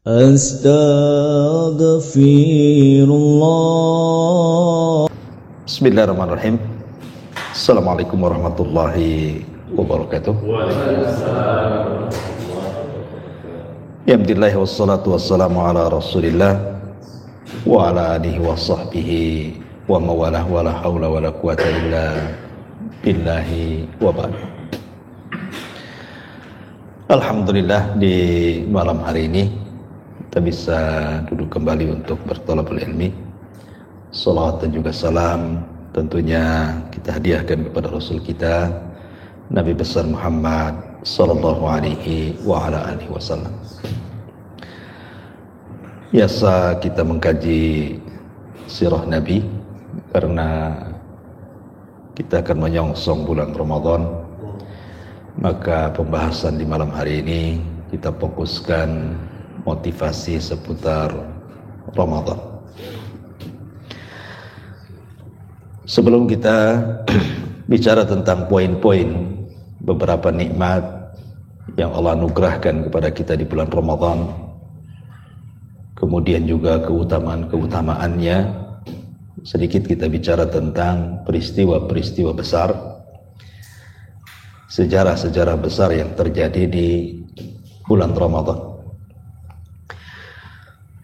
Astaghfirullah. Bismillahirrahmanirrahim. Assalamualaikum warahmatullahi wabarakatuh. Alhamdulillah wassalatu wassalamu ala rasulillah wa ala alihi wa sahbihi wa mawalah wa la hawla wa la quwata illa billahi wa ba'd. Alhamdulillah, di malam hari ini kita bisa duduk kembali untuk bertolabul ilmi. Salawat dan juga salam tentunya kita hadiahkan kepada Rasul kita Nabi besar Muhammad sallallahu alaihi wa ala alihi wasallam. Biasa kita mengkaji sirah Nabi karena kita akan menyongsong bulan Ramadan. Maka pembahasan di malam hari ini kita fokuskan motivasi seputar Ramadan. Sebelum kita bicara tentang poin-poin beberapa nikmat yang Allah anugerahkan kepada kita di bulan Ramadan, kemudian juga keutamaan-keutamaannya, sedikit kita bicara tentang peristiwa-peristiwa besar, sejarah-sejarah besar yang terjadi di bulan Ramadan.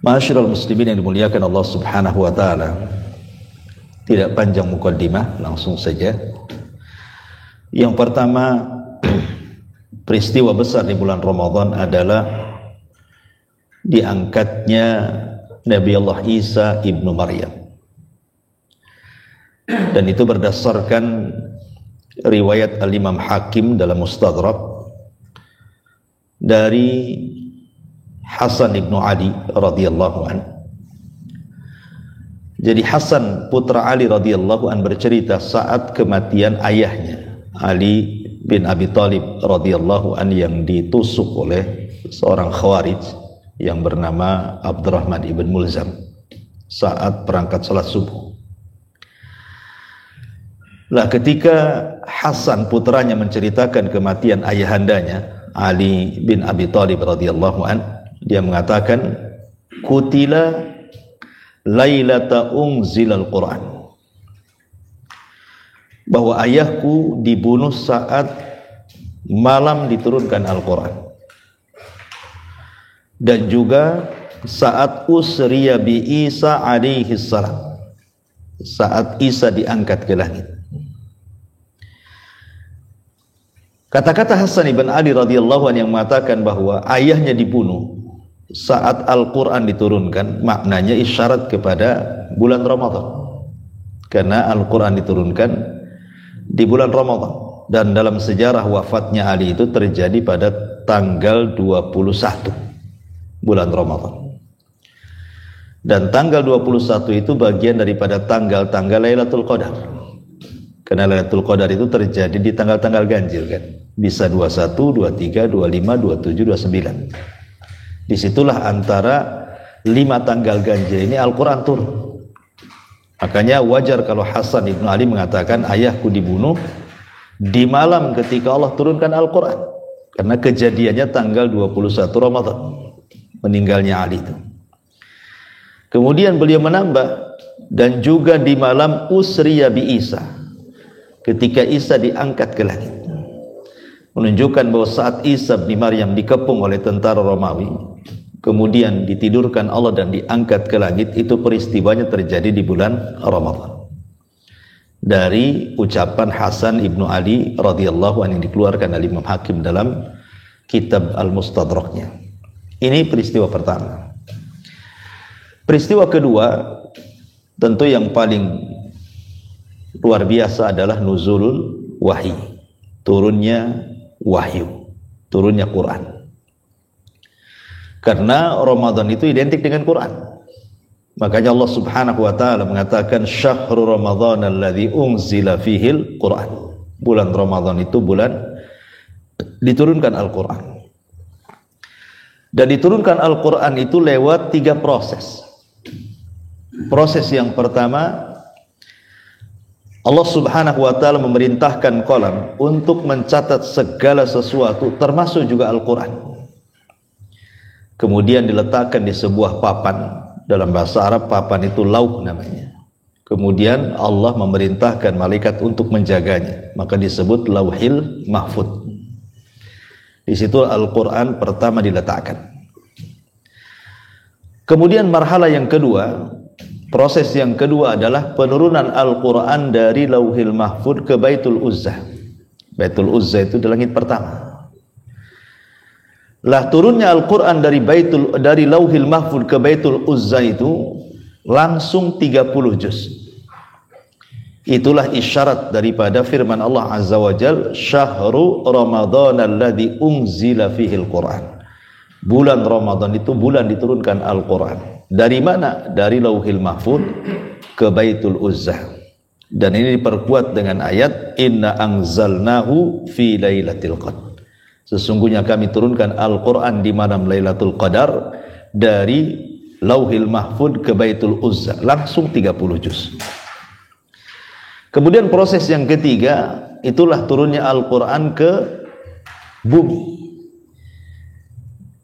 Ma'asyiral muslimin yang dimuliakan Allah Subhanahu wa taala, tidak panjang mukaddimah, langsung saja. Yang pertama, peristiwa besar di bulan Ramadan adalah diangkatnya Nabi Allah Isa ibnu Maryam. Dan itu berdasarkan riwayat Al-Imam Hakim dalam Mustadrak dari Hasan ibnu Ali radhiyallahu an. Jadi Hasan putra Ali radhiyallahu an bercerita saat kematian ayahnya Ali bin Abi Thalib radhiyallahu an yang ditusuk oleh seorang Khawarij yang bernama Abdurrahman ibn Mulzam saat berangkat salat subuh. Nah, ketika Hasan putranya menceritakan kematian ayahandanya Ali bin Abi Thalib radhiyallahu an, dia mengatakan, "Qutila lailata unzilal Quran." Bahwa ayahku dibunuh saat malam diturunkan Al-Quran. Dan juga saat usriya bi Isa alaihi salam, saat Isa diangkat ke langit. Kata-kata Hasan ibn Ali radhiyallahu anhu yang mengatakan bahwa ayahnya dibunuh saat Al-Quran diturunkan, maknanya isyarat kepada bulan Ramadan. Karena Al-Quran diturunkan di bulan Ramadan. Dan dalam sejarah wafatnya Ali itu terjadi pada tanggal 21 bulan Ramadan. Dan tanggal 21 itu bagian daripada tanggal-tanggal Lailatul Qadar. Karena Lailatul Qadar itu terjadi di tanggal-tanggal ganjil kan. Bisa 21, 23, 25, 27, 29. Disitulah antara 5 tanggal ganjil ini Al-Quran turun. Makanya wajar kalau Hasan ibn Ali mengatakan ayahku dibunuh di malam ketika Allah turunkan Al-Quran. Karena kejadiannya tanggal 21 Ramadan, meninggalnya Ali itu. Kemudian beliau menambah, dan juga di malam usriya bi Isa, ketika Isa diangkat ke langit. Menunjukkan bahwa saat Isa bin Maryam dikepung oleh tentara Romawi, kemudian ditidurkan Allah dan diangkat ke langit, itu peristiwanya terjadi di bulan Ramadan. Dari ucapan Hasan ibnu Ali radhiyallahu anhu yang dikeluarkan oleh Imam Hakim dalam kitab Al-Mustadraknya. Ini peristiwa pertama. Peristiwa kedua, tentu yang paling luar biasa adalah nuzulul wahyi, turunnya wahyu, turunnya Quran. Karena Ramadan itu identik dengan Quran. Makanya Allah Subhanahu wa taala mengatakan syahrul Ramadan alladzi unzila fihil Quran. Bulan Ramadan itu bulan diturunkan Al-Quran. Dan diturunkan Al-Quran itu lewat 3 proses. Proses yang pertama, Allah Subhanahu wa taala memerintahkan qalam untuk mencatat segala sesuatu termasuk juga Al-Quran. kemudian diletakkan di sebuah papan. Dalam bahasa Arab papan itu lauh namanya. Kemudian Allah memerintahkan malaikat untuk menjaganya, maka disebut Lauhil Mahfuz. Di situ Al-Quran pertama diletakkan. Kemudian marhala yang kedua, proses yang kedua adalah penurunan Al-Quran dari Lauhil Mahfuz ke Baitul Uzzah. Baitul Uzzah itu di langit pertama. Lah turunnya Al-Quran dari Lauhil Mahfuz ke Baitul Uzzah itu langsung 30 juz. Itulah isyarat daripada firman Allah Azza wa Jal, Syahru Ramadan alladhi unzila fihil Quran. Bulan Ramadan itu bulan diturunkan Al-Quran. Dari mana? Dari Lauhil Mahfuz ke Baitul Uzzah. Dan ini diperkuat dengan ayat Inna anzalnahu fi lailatul qadar. Sesungguhnya kami turunkan Al-Quran di malam Lailatul Qadar dari Lauhil Mahfuz ke Baitul Uzzah, langsung 30 juz. Kemudian proses yang ketiga, itulah turunnya Al-Quran ke bumi,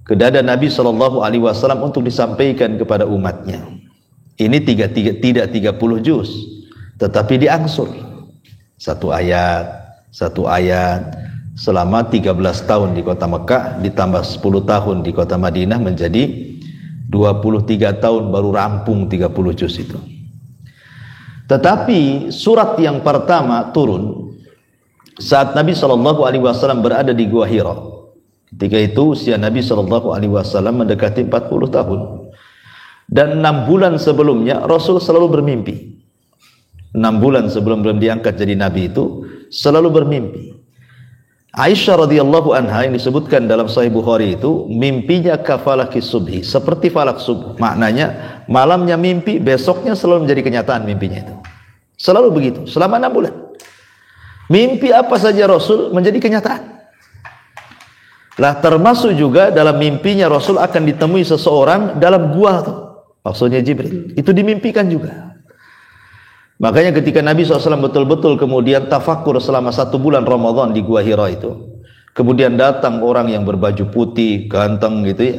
ke dada Nabi SAW untuk disampaikan kepada umatnya. Ini tidak 30 juz, tetapi diangsur satu ayat selama 13 tahun di kota Mekah, ditambah 10 tahun di kota Madinah, menjadi 23 tahun baru rampung 30 juz itu. Tetapi surat yang pertama turun saat Nabi SAW berada di Gua Hira. Ketika itu usia Nabi SAW mendekati 40 tahun. Dan 6 bulan sebelumnya Rasul selalu bermimpi. 6 bulan sebelum diangkat jadi Nabi itu selalu bermimpi. Aisyah radhiyallahu anha yang disebutkan dalam Sahih Bukhari itu mimpinya kafalakis subhi, seperti falak subuh. Maknanya malamnya mimpi, besoknya selalu menjadi kenyataan mimpinya itu. Selalu begitu selama 6 bulan. Mimpi apa saja Rasul menjadi kenyataan. Lah termasuk juga dalam mimpinya Rasul akan ditemui seseorang dalam gua tuh. Maksudnya Jibril. Itu dimimpikan juga. Makanya ketika Nabi SAW betul-betul kemudian tafakur selama 1 bulan Ramadan di Gua Hira itu, kemudian datang orang yang berbaju putih, ganteng gitu ya,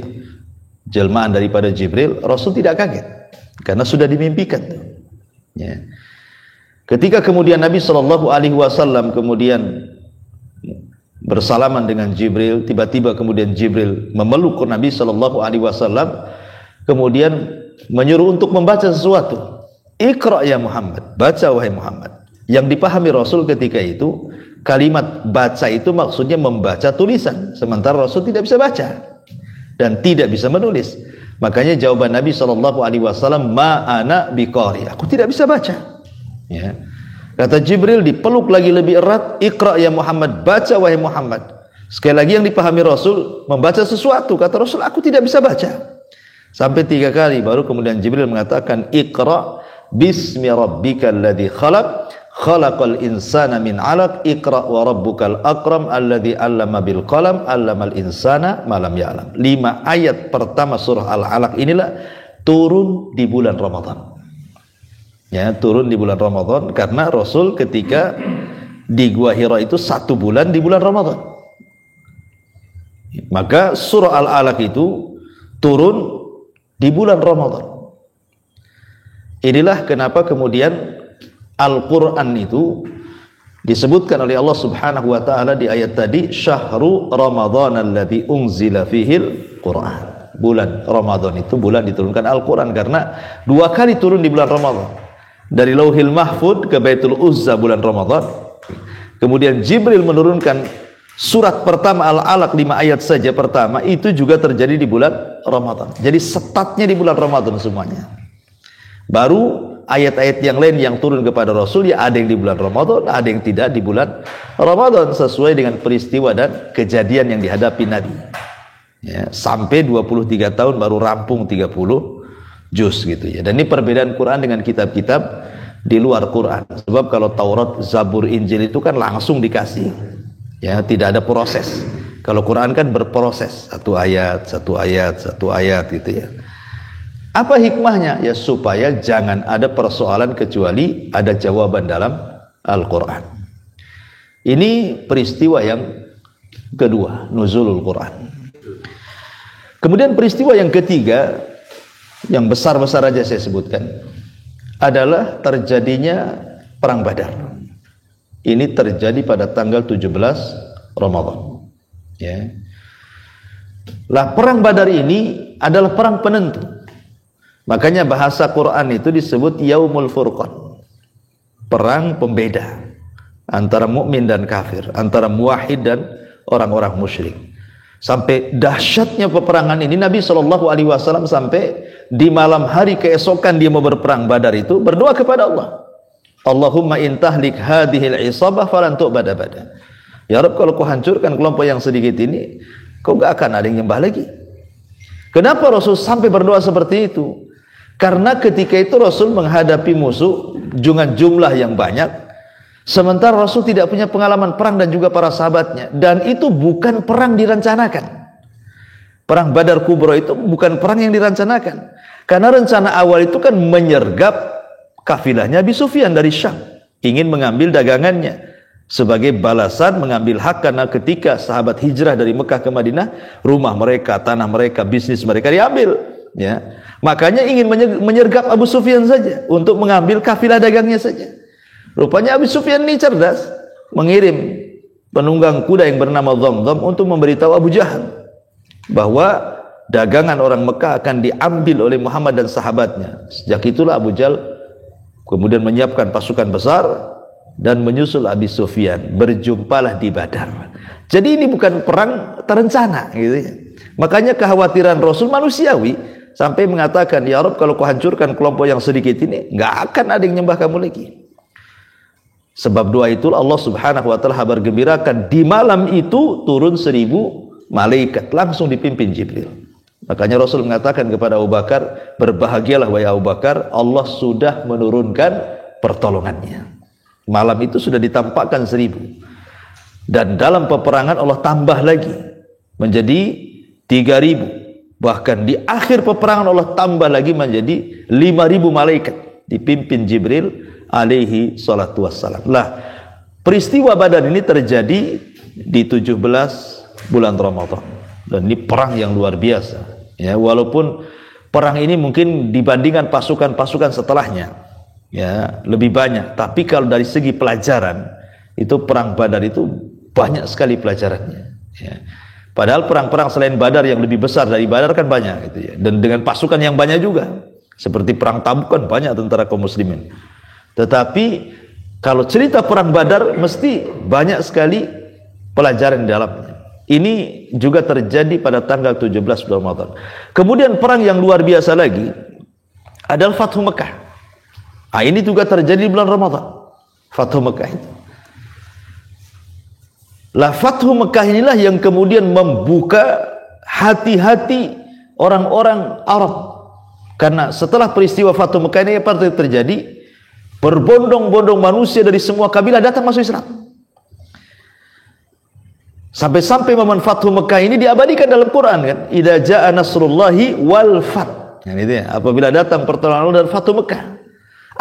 jelmaan daripada Jibril, Rasul tidak kaget karena sudah dimimpikan ya. Ketika kemudian Nabi SAW kemudian bersalaman dengan Jibril, tiba-tiba kemudian Jibril memeluk Nabi SAW, kemudian menyuruh untuk membaca sesuatu. Iqra ya Muhammad, baca wahai Muhammad. Yang dipahami Rasul ketika itu, kalimat baca itu maksudnya membaca tulisan, sementara Rasul tidak bisa baca dan tidak bisa menulis. Makanya jawaban Nabi SAW, ma ana biqari, aku tidak bisa baca ya. Kata Jibril dipeluk lagi lebih erat, Iqra ya Muhammad, baca wahai Muhammad. Sekali lagi yang dipahami Rasul, membaca sesuatu. Kata Rasul, aku tidak bisa baca. Sampai 3 kali baru kemudian Jibril mengatakan, Iqra bismi rabbikal ladzi khalaq, khalaqal insana min 'alaq, iqra wa rabbukal akram alladzi 'allama bil qalam, 'allamal insana ma lam ya'lam. 5 ayat pertama surah Al-Alaq inilah turun di bulan Ramadan. Ya, turun di bulan Ramadan karena Rasul ketika di Gua Hira itu 1 bulan di bulan Ramadan. Maka surah Al-Alaq itu turun di bulan Ramadan. Inilah kenapa kemudian Al-Quran itu disebutkan oleh Allah Subhanahu wa ta'ala di ayat tadi, Syahru Ramadan alladhi unzila fihil Quran. Bulan Ramadan itu bulan diturunkan Al-Quran, karena 2 kali turun di bulan Ramadan. Dari Lauhil Mahfuz ke Baitul Uzzah bulan Ramadan. Kemudian Jibril menurunkan surat pertama Al-Alaq 5 ayat saja pertama, itu juga terjadi di bulan Ramadan. Jadi setatnya di bulan Ramadan semuanya. Baru ayat-ayat yang lain yang turun kepada Rasul, ya ada yang di bulan Ramadan, ada yang tidak di bulan Ramadan, sesuai dengan peristiwa dan kejadian yang dihadapi Nabi ya, sampai 23 tahun baru rampung 30 juz gitu ya. Dan ini perbedaan Quran dengan kitab-kitab di luar Quran. Sebab kalau Taurat, Zabur, Injil itu kan langsung dikasih ya, tidak ada proses. Kalau Quran kan berproses, satu ayat gitu ya. Apa hikmahnya? Ya supaya jangan ada persoalan kecuali ada jawaban dalam Al-Quran. Ini peristiwa yang kedua, nuzulul Quran. Kemudian peristiwa yang ketiga, yang besar-besar aja saya sebutkan, adalah terjadinya Perang Badar. Ini terjadi pada tanggal 17 Ramadan. Ya. Lah, Perang Badar ini adalah perang penentu. Makanya bahasa Quran itu disebut Yaumul Furqan. Perang pembeda antara mukmin dan kafir, antara muwahhid dan orang-orang musyrik. Sampai dahsyatnya peperangan ini, Nabi SAW sampai di malam hari keesokan dia mau berperang Badar itu berdoa kepada Allah. Allahumma intahlik hadhil isabah falan tu'bada bada. Ya Rabb, kalau kau hancurkan kelompok yang sedikit ini, kau gak akan ada yang nyembah lagi. Kenapa Rasul sampai berdoa seperti itu? Karena ketika itu Rasul menghadapi musuh dengan jumlah yang banyak, sementara Rasul tidak punya pengalaman perang dan juga para sahabatnya, dan itu bukan perang direncanakan. Perang Badar Kubra itu bukan perang yang direncanakan, karena rencana awal itu kan menyergap kafilahnya Abi Sufyan dari Syam, ingin mengambil dagangannya sebagai balasan mengambil hak, karena ketika sahabat hijrah dari Mekah ke Madinah, rumah mereka, tanah mereka, bisnis mereka diambil, ya. Makanya ingin menyergap Abu Sufyan saja untuk mengambil kafilah dagangnya saja. Rupanya Abu Sufyan ini cerdas, mengirim penunggang kuda yang bernama Dhamdham untuk memberitahu Abu Jahal bahwa dagangan orang Mekah akan diambil oleh Muhammad dan sahabatnya. Sejak itulah Abu Jahal kemudian menyiapkan pasukan besar dan menyusul Abi Sufyan. Berjumpalah di Badar. Jadi ini bukan perang terencana, gitu ya. Makanya kekhawatiran Rasul manusiawi, sampai mengatakan, ya Rabb, kalau kau hancurkan kelompok yang sedikit ini, nggak akan ada yang nyembah kamu lagi. Sebab doa itu Allah Subhanahu wa ta'ala bergembirakan, di malam itu turun 1000 malaikat langsung dipimpin Jibril. Makanya Rasul mengatakan kepada Abu Bakar, berbahagialah wahai Abu Bakar, Allah sudah menurunkan pertolongannya. Malam itu sudah ditampakkan 1000, dan dalam peperangan Allah tambah lagi menjadi 3000. Bahkan di akhir peperangan Allah tambah lagi menjadi 5000 malaikat dipimpin Jibril alaihi salatu wassalam. Lah, peristiwa Badar ini terjadi di 17 bulan Ramadan, dan ini perang yang luar biasa, ya. Walaupun perang ini mungkin dibandingkan pasukan-pasukan setelahnya, ya, lebih banyak, tapi kalau dari segi pelajaran itu perang Badar itu banyak sekali pelajarannya, ya. Padahal perang-perang selain Badar yang lebih besar dari Badar kan banyak, gitu ya. Dan dengan pasukan yang banyak juga, seperti perang Tabuk kan banyak tentara kaum muslimin. Tetapi kalau cerita perang Badar mesti banyak sekali pelajaran di dalamnya. Ini juga terjadi pada tanggal 17 bulan Ramadan. Kemudian perang yang luar biasa lagi adalah Fathu Mekah. Nah, ini juga terjadi di bulan Ramadan. Fathu Mekah itu. Lah, Fathu Mekah inilah yang kemudian membuka hati-hati orang-orang Arab. Karena setelah peristiwa Fathu Mekah ini apa terjadi? Berbondong-bondong manusia dari semua kabilah datang masuk Islam. Sampai-sampai momen Fathu Mekah ini diabadikan dalam Quran, kan? Idza jaa nasrullahi wal fath. Itu ya, apabila datang pertolongan Allah dan Fathu Mekah.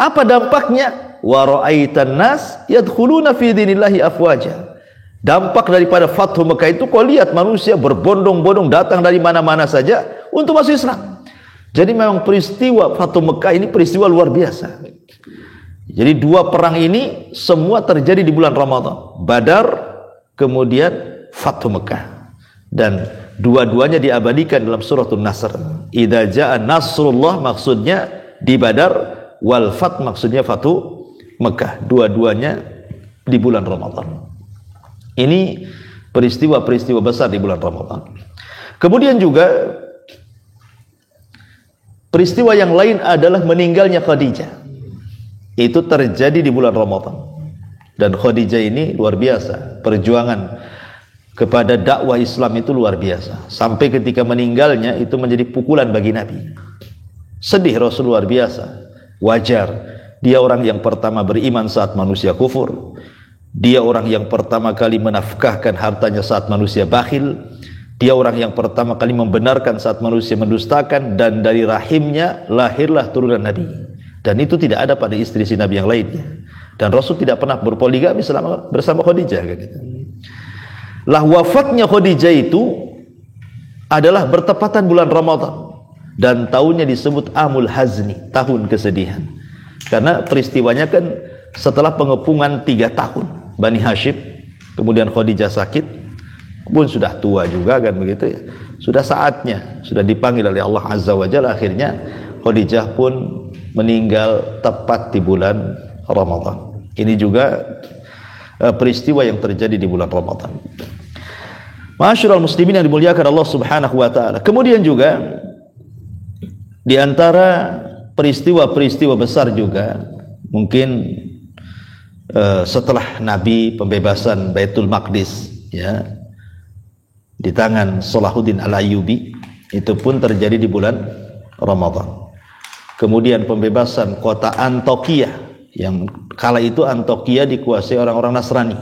Apa dampaknya? Wa ra'aitan nas yadkhuluna fi dinillahi afwaja. Dampak daripada Fathu Mekah itu, kau lihat manusia berbondong-bondong datang dari mana-mana saja untuk masuk Islam. Jadi memang peristiwa Fathu Mekah ini peristiwa luar biasa. Jadi dua perang ini semua terjadi di bulan Ramadan. Badar, kemudian Fathu Mekah. Dan dua-duanya diabadikan dalam suratul Nasr. Idza jaa nasrullah maksudnya di Badar, wal fath maksudnya Fathu Mekah. Dua-duanya di bulan Ramadan. Ini peristiwa-peristiwa besar di bulan Ramadan. Kemudian juga peristiwa yang lain adalah meninggalnya Khadijah. Itu terjadi di bulan Ramadan. Dan Khadijah ini luar biasa. Perjuangan kepada dakwah Islam itu luar biasa. Sampai ketika meninggalnya itu menjadi pukulan bagi Nabi. Sedih Rasul luar biasa. Wajar. Dia orang yang pertama beriman saat manusia kufur. Dia orang yang pertama kali menafkahkan hartanya saat manusia bakhil. Dia orang yang pertama kali membenarkan saat manusia mendustakan. Dan dari rahimnya lahirlah turunan Nabi. Dan itu tidak ada pada istri si Nabi yang lainnya. Dan Rasul tidak pernah berpoligami selama bersama Khadijah, gitu. Lah, wafatnya Khadijah itu adalah bertepatan bulan Ramadan, dan tahunnya disebut Amul Hazni, tahun kesedihan. Karena peristiwanya kan setelah pengepungan 3 tahun Bani Hashim, kemudian Khadijah sakit, pun sudah tua juga kan begitu ya. Sudah saatnya, sudah dipanggil oleh Allah Azza wa Jalla, akhirnya Khadijah pun meninggal tepat di bulan Ramadan. Ini juga peristiwa yang terjadi di bulan Ramadan. Ma'asyiral muslimin yang dimuliakan Allah Subhanahu wa taala. Kemudian juga di antara peristiwa-peristiwa besar juga, mungkin setelah Nabi pembebasan Baitul Maqdis ya di tangan Salahuddin Al-Ayyubi, itu pun terjadi di bulan Ramadan. Kemudian pembebasan kota Antokia, yang kala itu Antokia dikuasai orang-orang Nasrani,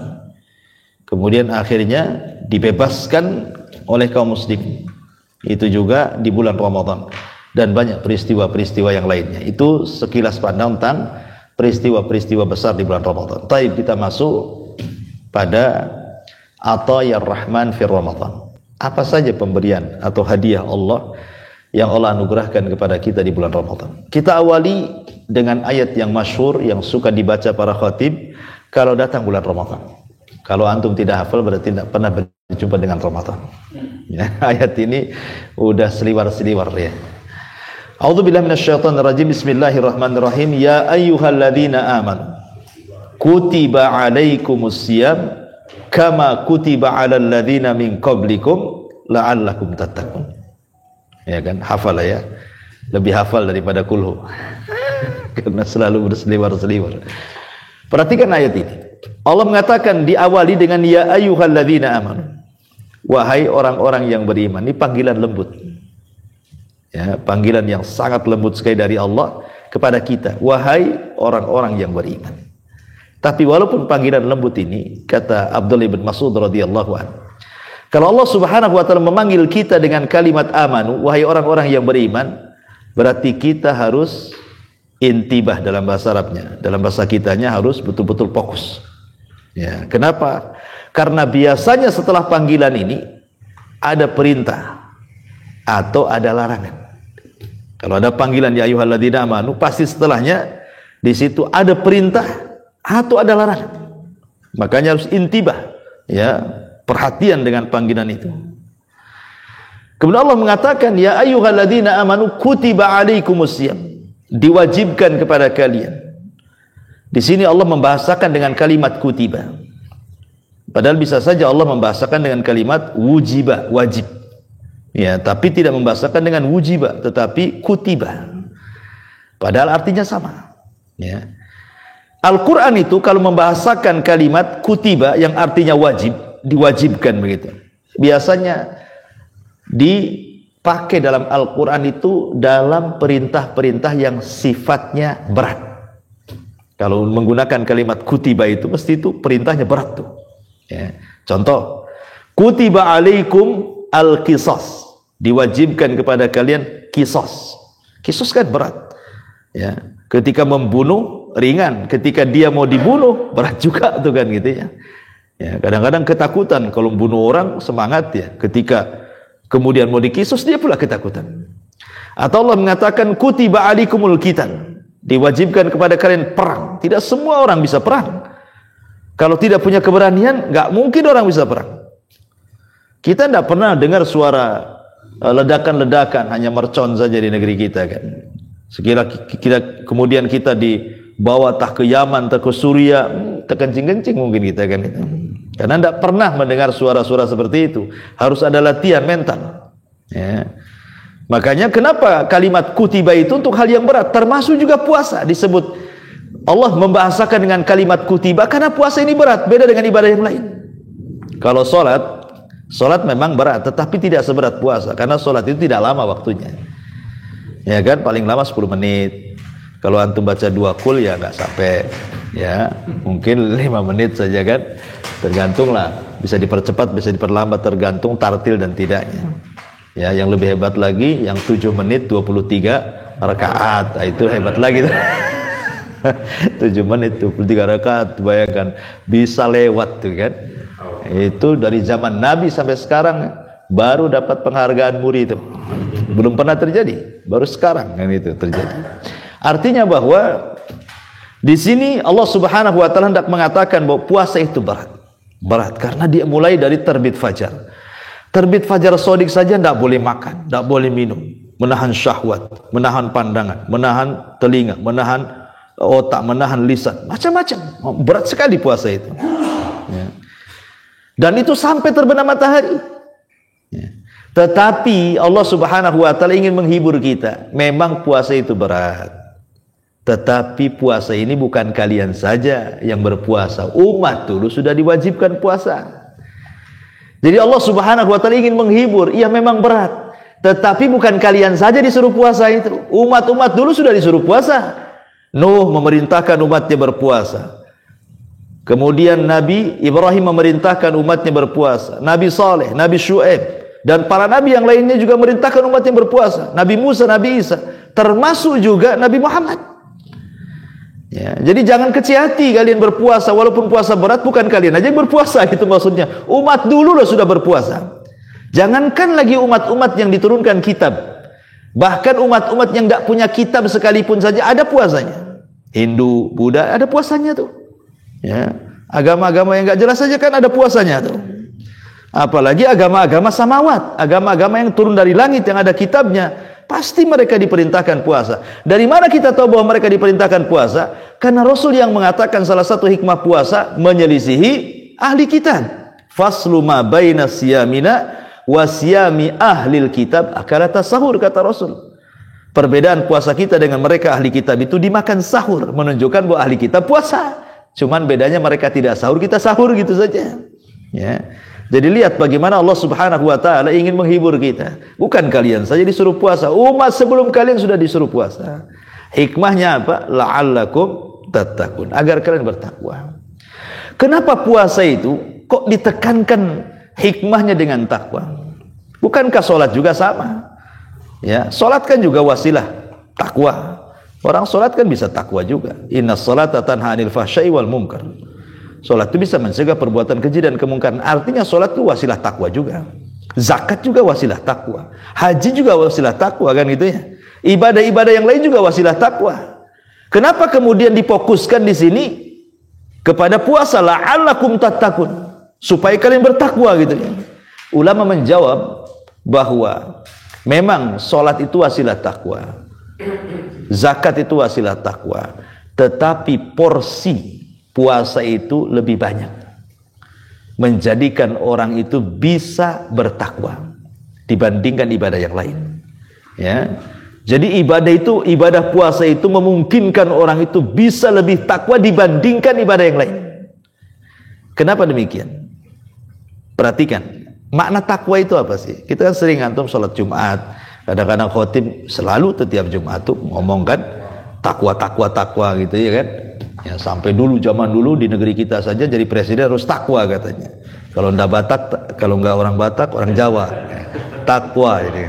kemudian akhirnya dibebaskan oleh kaum muslim, itu juga di bulan Ramadan. Dan banyak peristiwa-peristiwa yang lainnya. Itu sekilas pandang tentang peristiwa-peristiwa besar di bulan Ramadan. Taib, kita masuk pada Atayar Rahman fi Ramadan. Apa saja pemberian atau hadiah Allah yang Allah anugerahkan kepada kita di bulan Ramadan. Kita awali dengan ayat yang masyhur yang suka dibaca para khatib kalau datang bulan Ramadan. Kalau antum tidak hafal berarti tidak pernah berjumpa dengan Ramadan. Ya, ayat ini udah seliwar-seliwar ya. A'udzubillahi minasyaitonir rajim. Bismillahirrahmanirrahim. Ya ayyuhalladzina amanu kutiba 'alaikumusiyam kama kutiba 'alal ladzina min qablikum la'allakum tattaqun. Ya kan, hafal ya. Lebih hafal daripada kulhu. Karena selalu berseliwar-seliwar. Perhatikan ayat ini. Allah mengatakan diawali dengan ya ayyuhalladzina amanu. Wahai orang-orang yang beriman. Ini panggilan lembut. Ya, panggilan yang sangat lembut sekali dari Allah kepada kita. Wahai orang-orang yang beriman. Tapi walaupun panggilan lembut ini, kata Abdullah bin Mas'ud radhiyallahu anhu, kalau Allah Subhanahu wa taala memanggil kita dengan kalimat amanu, wahai orang-orang yang beriman, berarti kita harus intibah dalam bahasa Arabnya. Dalam bahasa kitanya harus betul-betul fokus. Ya, kenapa? Karena biasanya setelah panggilan ini ada perintah atau ada larangan. Kalau ada panggilan ya ayyuhalladzina amanu, pasti setelahnya di situ ada perintah atau ada larangan. Makanya harus intibah, ya, perhatian dengan panggilan itu. Kemudian Allah mengatakan ya ayyuhalladzina amanu kutiba 'alaikumusiyam, diwajibkan kepada kalian. Di sini Allah membahasakan dengan kalimat kutiba. Padahal bisa saja Allah membahasakan dengan kalimat wujiba, wajib. Ya, tapi tidak membahasakan dengan wujiba, tetapi kutiba. Padahal artinya sama. Ya. Al-Quran itu kalau membahasakan kalimat kutiba yang artinya wajib, diwajibkan begitu. Biasanya dipakai dalam Al-Quran itu dalam perintah-perintah yang sifatnya berat. Kalau menggunakan kalimat kutiba itu mesti itu perintahnya berat tuh. Ya. Contoh, kutiba alaikum al-qisas, diwajibkan kepada kalian kisos. Kisos kan berat. Ya. Ketika membunuh ringan, ketika dia mau dibunuh berat juga tuh kan gitu ya. Ya, kadang-kadang ketakutan kalau bunuh orang semangat ya, ketika kemudian mau dikisos dia pula ketakutan. Atau Allah mengatakan kutiba alikumul qital, diwajibkan kepada kalian perang. Tidak semua orang bisa perang. Kalau tidak punya keberanian, nggak mungkin orang bisa perang. Kita tidak pernah dengar suara ledakan-ledakan, hanya mercon saja di negeri kita kan. Kemudian kita dibawa tah ke Yaman, tah ke Suria, terkencing-kencing mungkin kita kan itu. Karena tidak pernah mendengar suara-suara seperti itu. Harus ada latihan mental. Ya. Makanya kenapa kalimat kutiba itu untuk hal yang berat, termasuk juga puasa disebut. Allah membahasakan dengan kalimat kutiba karena puasa ini berat, beda dengan ibadah yang lain. Kalau Solat memang berat, tetapi tidak seberat puasa, karena solat itu tidak lama waktunya. Ya kan, paling lama 10 menit. Kalau antum baca 2 kul ya nggak sampai, ya mungkin 5 menit saja kan. Tergantung lah, bisa dipercepat, bisa diperlambat, tergantung tartil dan tidaknya. Ya, yang lebih hebat lagi, yang 7 menit 23 rakaat, nah, itu hebat lagi. 7 menit 23 rakaat, bayangkan bisa lewat tuh kan. Itu dari zaman Nabi sampai sekarang baru dapat penghargaan muri itu. Belum pernah terjadi, baru sekarang kan itu terjadi. Artinya bahwa di sini Allah Subhanahu wa taala hendak mengatakan bahwa puasa itu berat. Berat karena dia mulai dari terbit fajar. Terbit fajar shadiq saja tidak boleh makan, tidak boleh minum, menahan syahwat, menahan pandangan, menahan telinga, menahan otak, menahan lisan, macam-macam. Berat sekali puasa itu. Ya. Dan itu sampai terbenam matahari. Ya. Tetapi Allah Subhanahu wa taala ingin menghibur kita. Memang puasa itu berat. Tetapi puasa ini bukan kalian saja yang berpuasa. Umat dulu sudah diwajibkan puasa. Jadi Allah Subhanahu wa taala ingin menghibur. Iya memang berat. Tetapi bukan kalian saja disuruh puasa itu. Umat-umat dulu sudah disuruh puasa. Nuh memerintahkan umatnya berpuasa. Kemudian Nabi Ibrahim memerintahkan umatnya berpuasa. Nabi Saleh, Nabi Syuaib, dan para nabi yang lainnya juga memerintahkan umatnya berpuasa. Nabi Musa, Nabi Isa, termasuk juga Nabi Muhammad. Ya, jadi jangan kecil hati kalian berpuasa, walaupun puasa berat, bukan kalian aja yang berpuasa, gitu maksudnya. Umat dulu loh sudah berpuasa. Jangankan lagi umat-umat yang diturunkan kitab, bahkan umat-umat yang tidak punya kitab sekalipun saja ada puasanya. Hindu, Buddha ada puasanya tuh. Ya, agama-agama yang nggak jelas saja kan ada puasanya tuh. Apalagi agama-agama samawat, agama-agama yang turun dari langit yang ada kitabnya. Pasti mereka diperintahkan puasa. Dari mana kita tahu bahwa mereka diperintahkan puasa? Karena Rasul yang mengatakan salah satu hikmah puasa menyelisihi ahli kitab. Faslu ma baina siyamina wa siyami ahlil kitab akalata sahur, kata Rasul. Perbedaan puasa kita dengan mereka ahli kitab itu dimakan sahur, menunjukkan bahwa ahli kitab puasa. Cuman bedanya mereka tidak sahur, kita sahur, gitu saja. Ya. Jadi lihat bagaimana Allah Subhanahu wa taala ingin menghibur kita. Bukan kalian saja disuruh puasa, umat sebelum kalian sudah disuruh puasa. Hikmahnya apa? La'allakum tattaqun, agar kalian bertakwa. Kenapa puasa itu kok ditekankan hikmahnya dengan takwa? Bukankah sholat juga sama? Ya, sholat kan juga wasilah takwa. Orang sholat kan bisa takwa juga. Inna sholata tanha 'anil fahsya'i wal munkar. Sholat itu bisa mencegah perbuatan keji dan kemungkaran. Artinya sholat itu wasilah takwa juga. Zakat juga wasilah takwa. Haji juga wasilah takwa, kan gitu ya. Ibadah-ibadah yang lain juga wasilah takwa. Kenapa kemudian difokuskan di sini kepada puasa? La'allakum tattaqun, supaya kalian bertakwa, gitu ya. Ulama menjawab bahwa memang sholat itu wasilah takwa, zakat itu wasilah takwa, tetapi porsi puasa itu lebih banyak, menjadikan orang itu bisa bertakwa dibandingkan ibadah yang lain. Ya, jadi ibadah puasa itu memungkinkan orang itu bisa lebih takwa dibandingkan ibadah yang lain. Kenapa demikian? Perhatikan, makna takwa itu apa sih? Kita kan sering antum sholat Jumat, kadang-kadang khotib selalu setiap Jumat tuh ngomongkan takwa gitu ya kan. Ya, sampai dulu, zaman dulu di negeri kita saja jadi presiden harus takwa katanya. Kalau ndak Batak, kalau nggak orang Batak, orang Jawa. Takwa ini.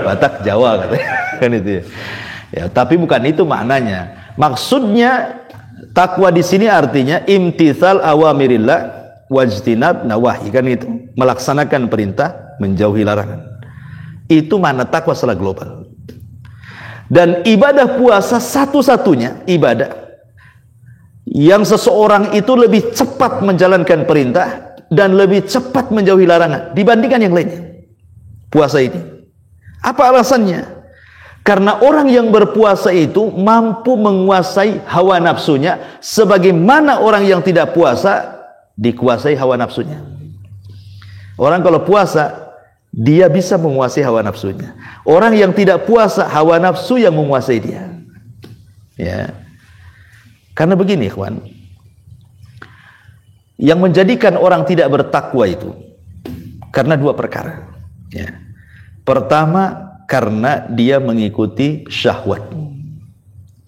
Batak Jawa katanya. Kan itu ya. Ya, tapi bukan itu maknanya. Maksudnya takwa di sini artinya imtitsal awamirillah wajtinab nawahi, kan itu. Melaksanakan perintah, menjauhi larangan. Itu makna takwa secara global. Dan ibadah puasa satu-satunya ibadah yang seseorang itu lebih cepat menjalankan perintah dan lebih cepat menjauhi larangan dibandingkan yang lainnya. Puasa ini. Apa alasannya? Karena orang yang berpuasa itu mampu menguasai hawa nafsunya sebagaimana orang yang tidak puasa dikuasai hawa nafsunya. Orang kalau puasa dia bisa menguasai hawa nafsunya. Orang yang tidak puasa hawa nafsu yang menguasai dia. Ya. Karena begini, ikhwan, yang menjadikan orang tidak bertakwa itu karena dua perkara. Ya. Pertama, karena dia mengikuti syahwat,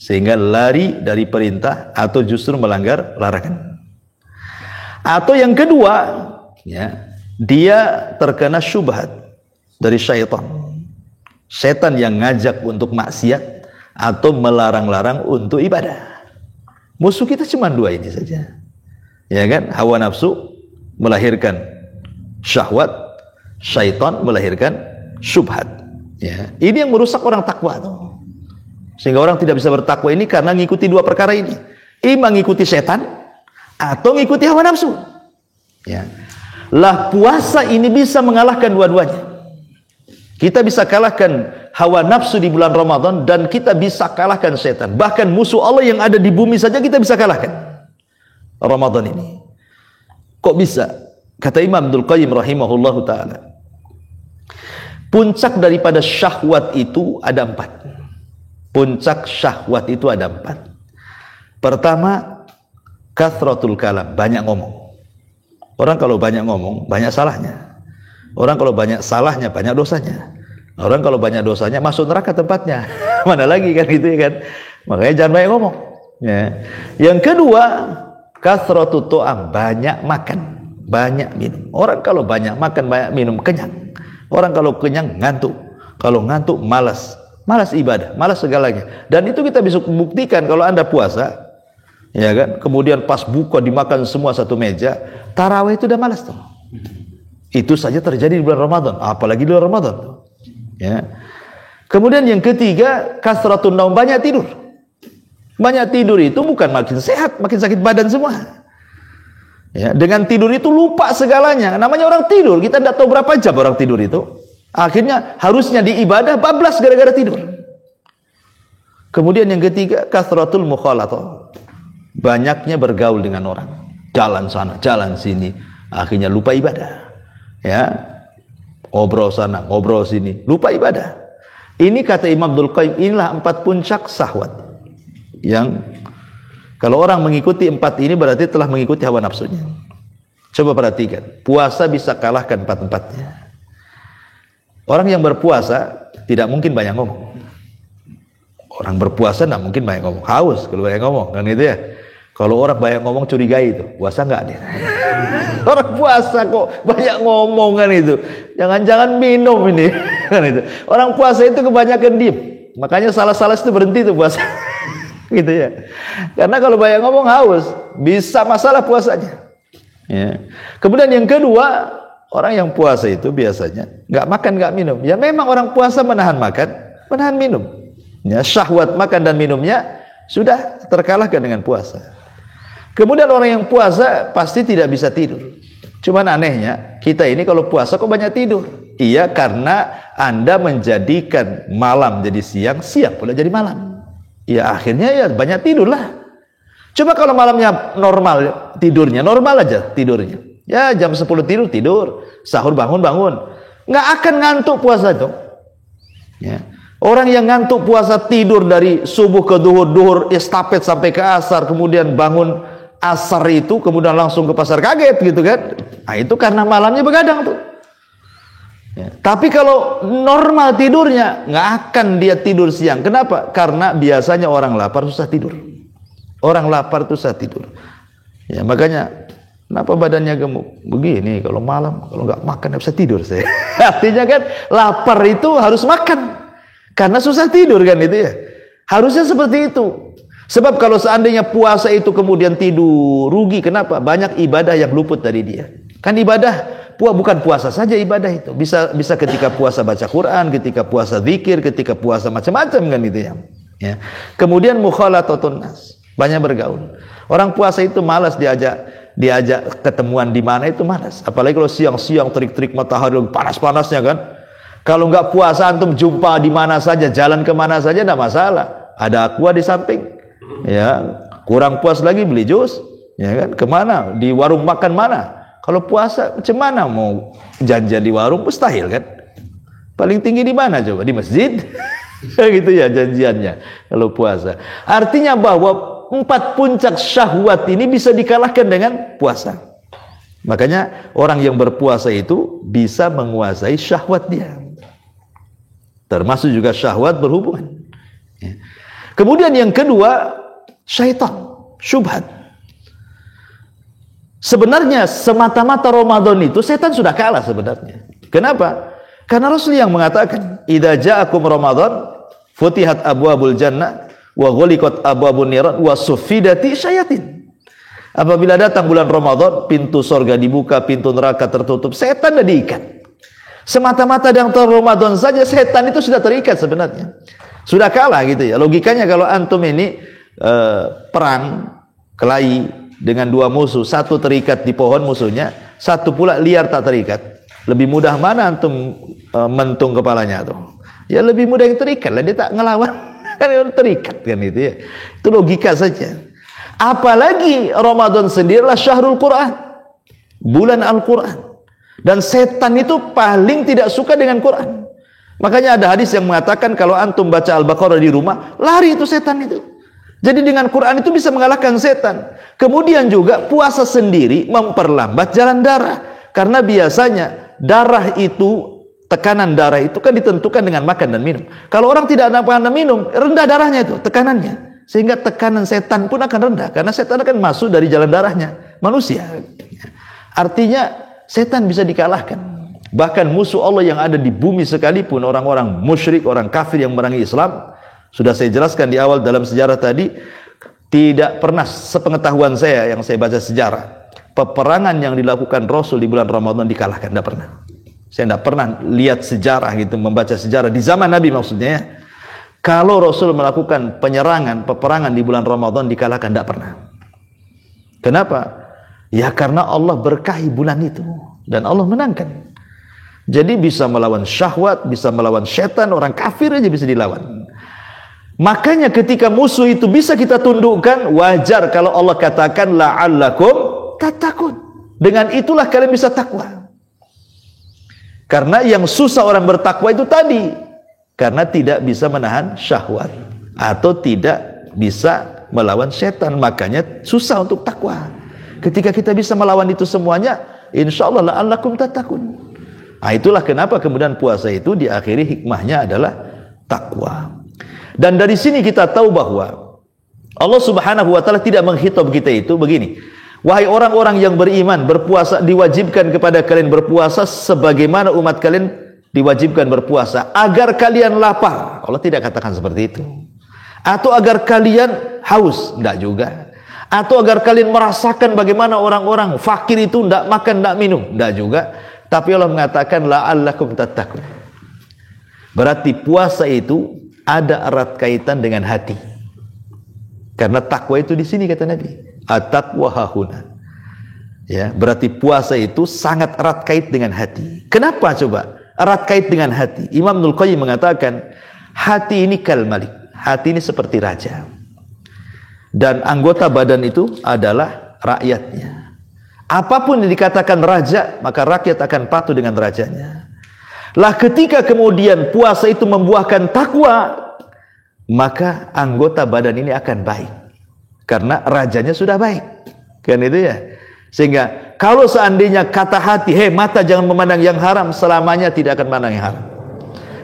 sehingga lari dari perintah atau justru melanggar larangan. Atau yang kedua, ya, dia terkena syubhat dari syaitan. Setan yang ngajak untuk maksiat atau melarang-larang untuk ibadah. Musuh kita cuma dua ini saja, ya kan? Hawa nafsu melahirkan syahwat, Syaitan melahirkan syubhat. Ya, ini yang merusak orang takwa tuh. Sehingga orang tidak bisa bertakwa ini karena ngikuti dua perkara ini. Ima ngikuti setan atau ngikuti hawa nafsu. Ya. Lah puasa ini bisa mengalahkan dua-duanya. Kita bisa kalahkan hawa nafsu di bulan Ramadan dan kita bisa kalahkan setan. Bahkan musuh Allah yang ada di bumi saja kita bisa kalahkan Ramadan ini. Kok bisa? Kata Imam Abdul Qayyim rahimahullahu ta'ala, puncak daripada syahwat itu ada 4. Puncak syahwat itu ada 4. Pertama, kathratul kalam, banyak ngomong. Orang kalau banyak ngomong, banyak salahnya. Orang kalau banyak salahnya, banyak dosanya. Orang kalau banyak dosanya, masuk neraka tempatnya. Mana lagi kan gitu ya kan. Makanya jangan banyak ngomong. Ya. Yang kedua, kathratul to'am, banyak makan, banyak minum. Orang kalau banyak makan, banyak minum, kenyang. Orang kalau kenyang, ngantuk. Kalau ngantuk, malas. Malas ibadah, malas segalanya. Dan itu kita bisa buktikan kalau Anda puasa, ya kan? Kemudian pas buka dimakan semua satu meja, tarawih itu udah malas tuh. Itu saja terjadi di bulan Ramadan, apalagi di bulan Ramadan tuh. Ya. Kemudian yang ketiga, kasratun naum, banyak tidur. Banyak tidur itu bukan makin sehat, makin sakit badan semua. Ya, dengan tidur itu lupa segalanya. Namanya orang tidur, kita tidak tahu berapa jam orang tidur itu. Akhirnya harusnya di ibadah bablas gara-gara tidur. Kemudian yang ketiga, kasratul mukhalatah, banyaknya bergaul dengan orang, jalan sana, jalan sini, akhirnya lupa ibadah. Ya, ngobrol sana, ngobrol sini, lupa ibadah. Ini kata Imam Abdul Qayyim, inilah 4 puncak syahwat. Yang kalau orang mengikuti 4 ini berarti telah mengikuti hawa nafsunya. Coba perhatikan, puasa bisa kalahkan 4-4-nya. Orang yang berpuasa tidak mungkin banyak ngomong. Orang berpuasa tidak mungkin banyak ngomong. Haus kalau banyak ngomong, kan gitu ya. Kalau orang banyak ngomong curigai itu, puasa enggak dia? Orang puasa kok banyak ngomong kan itu. Jangan-jangan minum ini, kan itu. Orang puasa itu kebanyakan diem. Makanya salah-salah itu berhenti itu puasa. Gitu ya. Karena kalau banyak ngomong haus, bisa masalah puasanya. Ya. Kemudian yang kedua, orang yang puasa itu biasanya nggak makan, nggak minum. Ya memang orang puasa menahan makan, menahan minum. Ya, syahwat makan dan minumnya sudah terkalahkan dengan puasa. Kemudian orang yang puasa pasti tidak bisa tidur. Cuman anehnya, kita ini kalau puasa kok banyak tidur? Iya, karena Anda menjadikan malam jadi siang, siang pula jadi malam. Ya akhirnya ya banyak tidurlah. Coba kalau malamnya normal tidurnya, normal aja tidurnya. Ya jam 10 tidur, sahur bangun. Nggak akan ngantuk puasa itu. Ya. Orang yang ngantuk puasa tidur dari subuh ke duhur estafet sampai ke asar, kemudian bangun asar itu, kemudian langsung ke pasar kaget gitu kan. Nah itu karena malamnya begadang tuh. Ya. Tapi kalau normal tidurnya, nggak akan dia tidur siang. Kenapa? Karena biasanya orang lapar susah tidur. Orang lapar susah tidur. Ya makanya kenapa badannya gemuk? Begini, kalau malam, kalau nggak makan nggak bisa tidur saya. Artinya kan lapar itu harus makan, karena susah tidur kan itu ya. Harusnya seperti itu. Sebab kalau seandainya puasa itu kemudian tidur, rugi. Kenapa? Banyak ibadah yang luput dari dia. Kan ibadah, bukan puasa saja ibadah itu. Bisa ketika puasa baca Quran, ketika puasa zikir, ketika puasa macam-macam kan itu ya. Ya. Kemudian mukhalathatun nas, banyak bergaul. Orang puasa itu malas diajak ketemuan di mana itu malas. Apalagi kalau siang-siang terik-terik matahari panas-panasnya kan. Kalau nggak puasa antum jumpa di mana saja, jalan ke mana saja enggak masalah. Ada aqua di samping. Ya, kurang puas lagi beli jus. Ya kan? Kemana? Di warung makan mana? Kalau puasa macam mana mau janjian di warung? Mustahil kan? Paling tinggi di mana coba? Di masjid. Gitu ya janjiannya kalau puasa. Artinya bahwa 4 puncak syahwat ini bisa dikalahkan dengan puasa. Makanya orang yang berpuasa itu bisa menguasai syahwat dia. Termasuk juga syahwat berhubungan. Ya. Kemudian yang kedua, syaitan, syubhat. Sebenarnya semata-mata Ramadan itu setan sudah kalah sebenarnya. Kenapa? Karena Rasul yang mengatakan, "Idza ja'akum Ramadan, futihat abwabul jannah wa ghuliqat abwabun niran wa suffidati syayatin." Apabila datang bulan Ramadan, pintu surga dibuka, pintu neraka tertutup, setan sudah diikat. Semata-mata dengan Ramadan saja setan itu sudah terikat sebenarnya. Sudah kalah gitu ya. Logikanya kalau antum ini perang kelahi dengan dua musuh, satu terikat di pohon musuhnya, satu pula liar tak terikat. Lebih mudah mana antum mentung kepalanya tuh? Ya lebih mudah yang terikat lah, dia tak ngelawan. Kan terikat kan itu ya. Itu logika saja. Apalagi Ramadan sendirilah syahrul Quran, bulan Al-Quran. Dan setan itu paling tidak suka dengan Quran. Makanya ada hadis yang mengatakan kalau antum baca Al-Baqarah di rumah, lari itu setan itu. Jadi dengan Quran itu bisa mengalahkan setan. Kemudian juga puasa sendiri memperlambat jalan darah. Karena biasanya darah itu, tekanan darah itu kan ditentukan dengan makan dan minum. Kalau orang tidak makan dan minum, rendah darahnya itu, tekanannya. Sehingga tekanan setan pun akan rendah. Karena setan akan masuk dari jalan darahnya manusia. Artinya setan bisa dikalahkan. Bahkan musuh Allah yang ada di bumi sekalipun, orang-orang musyrik, orang kafir yang memerangi Islam, sudah saya jelaskan di awal dalam sejarah tadi, tidak pernah sepengetahuan saya yang saya baca sejarah, peperangan yang dilakukan Rasul di bulan Ramadan dikalahkan, tidak pernah. Saya tidak pernah lihat sejarah gitu, membaca sejarah di zaman Nabi maksudnya ya. Kalau Rasul melakukan penyerangan, peperangan di bulan Ramadan dikalahkan, tidak pernah. Kenapa? Ya karena Allah berkahi bulan itu dan Allah menangkan. Jadi bisa melawan syahwat, bisa melawan setan, orang kafir aja bisa dilawan. Makanya ketika musuh itu bisa kita tundukkan, wajar kalau Allah katakan la'allakum tattaqun. Dengan itulah kalian bisa takwa. Karena yang susah orang bertakwa itu tadi, karena tidak bisa menahan syahwat atau tidak bisa melawan setan, makanya susah untuk takwa. Ketika kita bisa melawan itu semuanya, insyaallah la'allakum tattaqun. Nah, itulah kenapa kemudian puasa itu diakhiri hikmahnya adalah takwa. Dan dari sini kita tahu bahwa Allah Subhanahu wa taala tidak menghitab kita itu begini. Wahai orang-orang yang beriman, berpuasa, diwajibkan kepada kalian berpuasa sebagaimana umat kalian diwajibkan berpuasa agar kalian lapar. Allah tidak katakan seperti itu. Atau agar kalian haus, enggak juga. Atau agar kalian merasakan bagaimana orang-orang fakir itu tidak makan, tidak minum, tidak juga. Tapi Allah mengatakan la'allakum tattaqun. Berarti puasa itu ada erat kaitan dengan hati. Karena takwa itu di sini kata Nabi, at-taqwa hahuna. Ya, berarti puasa itu sangat erat kait dengan hati. Kenapa coba? Erat kait dengan hati. Imam Ibnul Qayyim mengatakan, hati ini kal malik. Hati ini seperti raja. Dan anggota badan itu adalah rakyatnya. Apapun yang dikatakan raja, maka rakyat akan patuh dengan rajanya. Lah ketika kemudian puasa itu membuahkan takwa, maka anggota badan ini akan baik. Karena rajanya sudah baik. Kan itu ya. Sehingga kalau seandainya kata hati, hei mata jangan memandang yang haram, selamanya tidak akan memandang yang haram.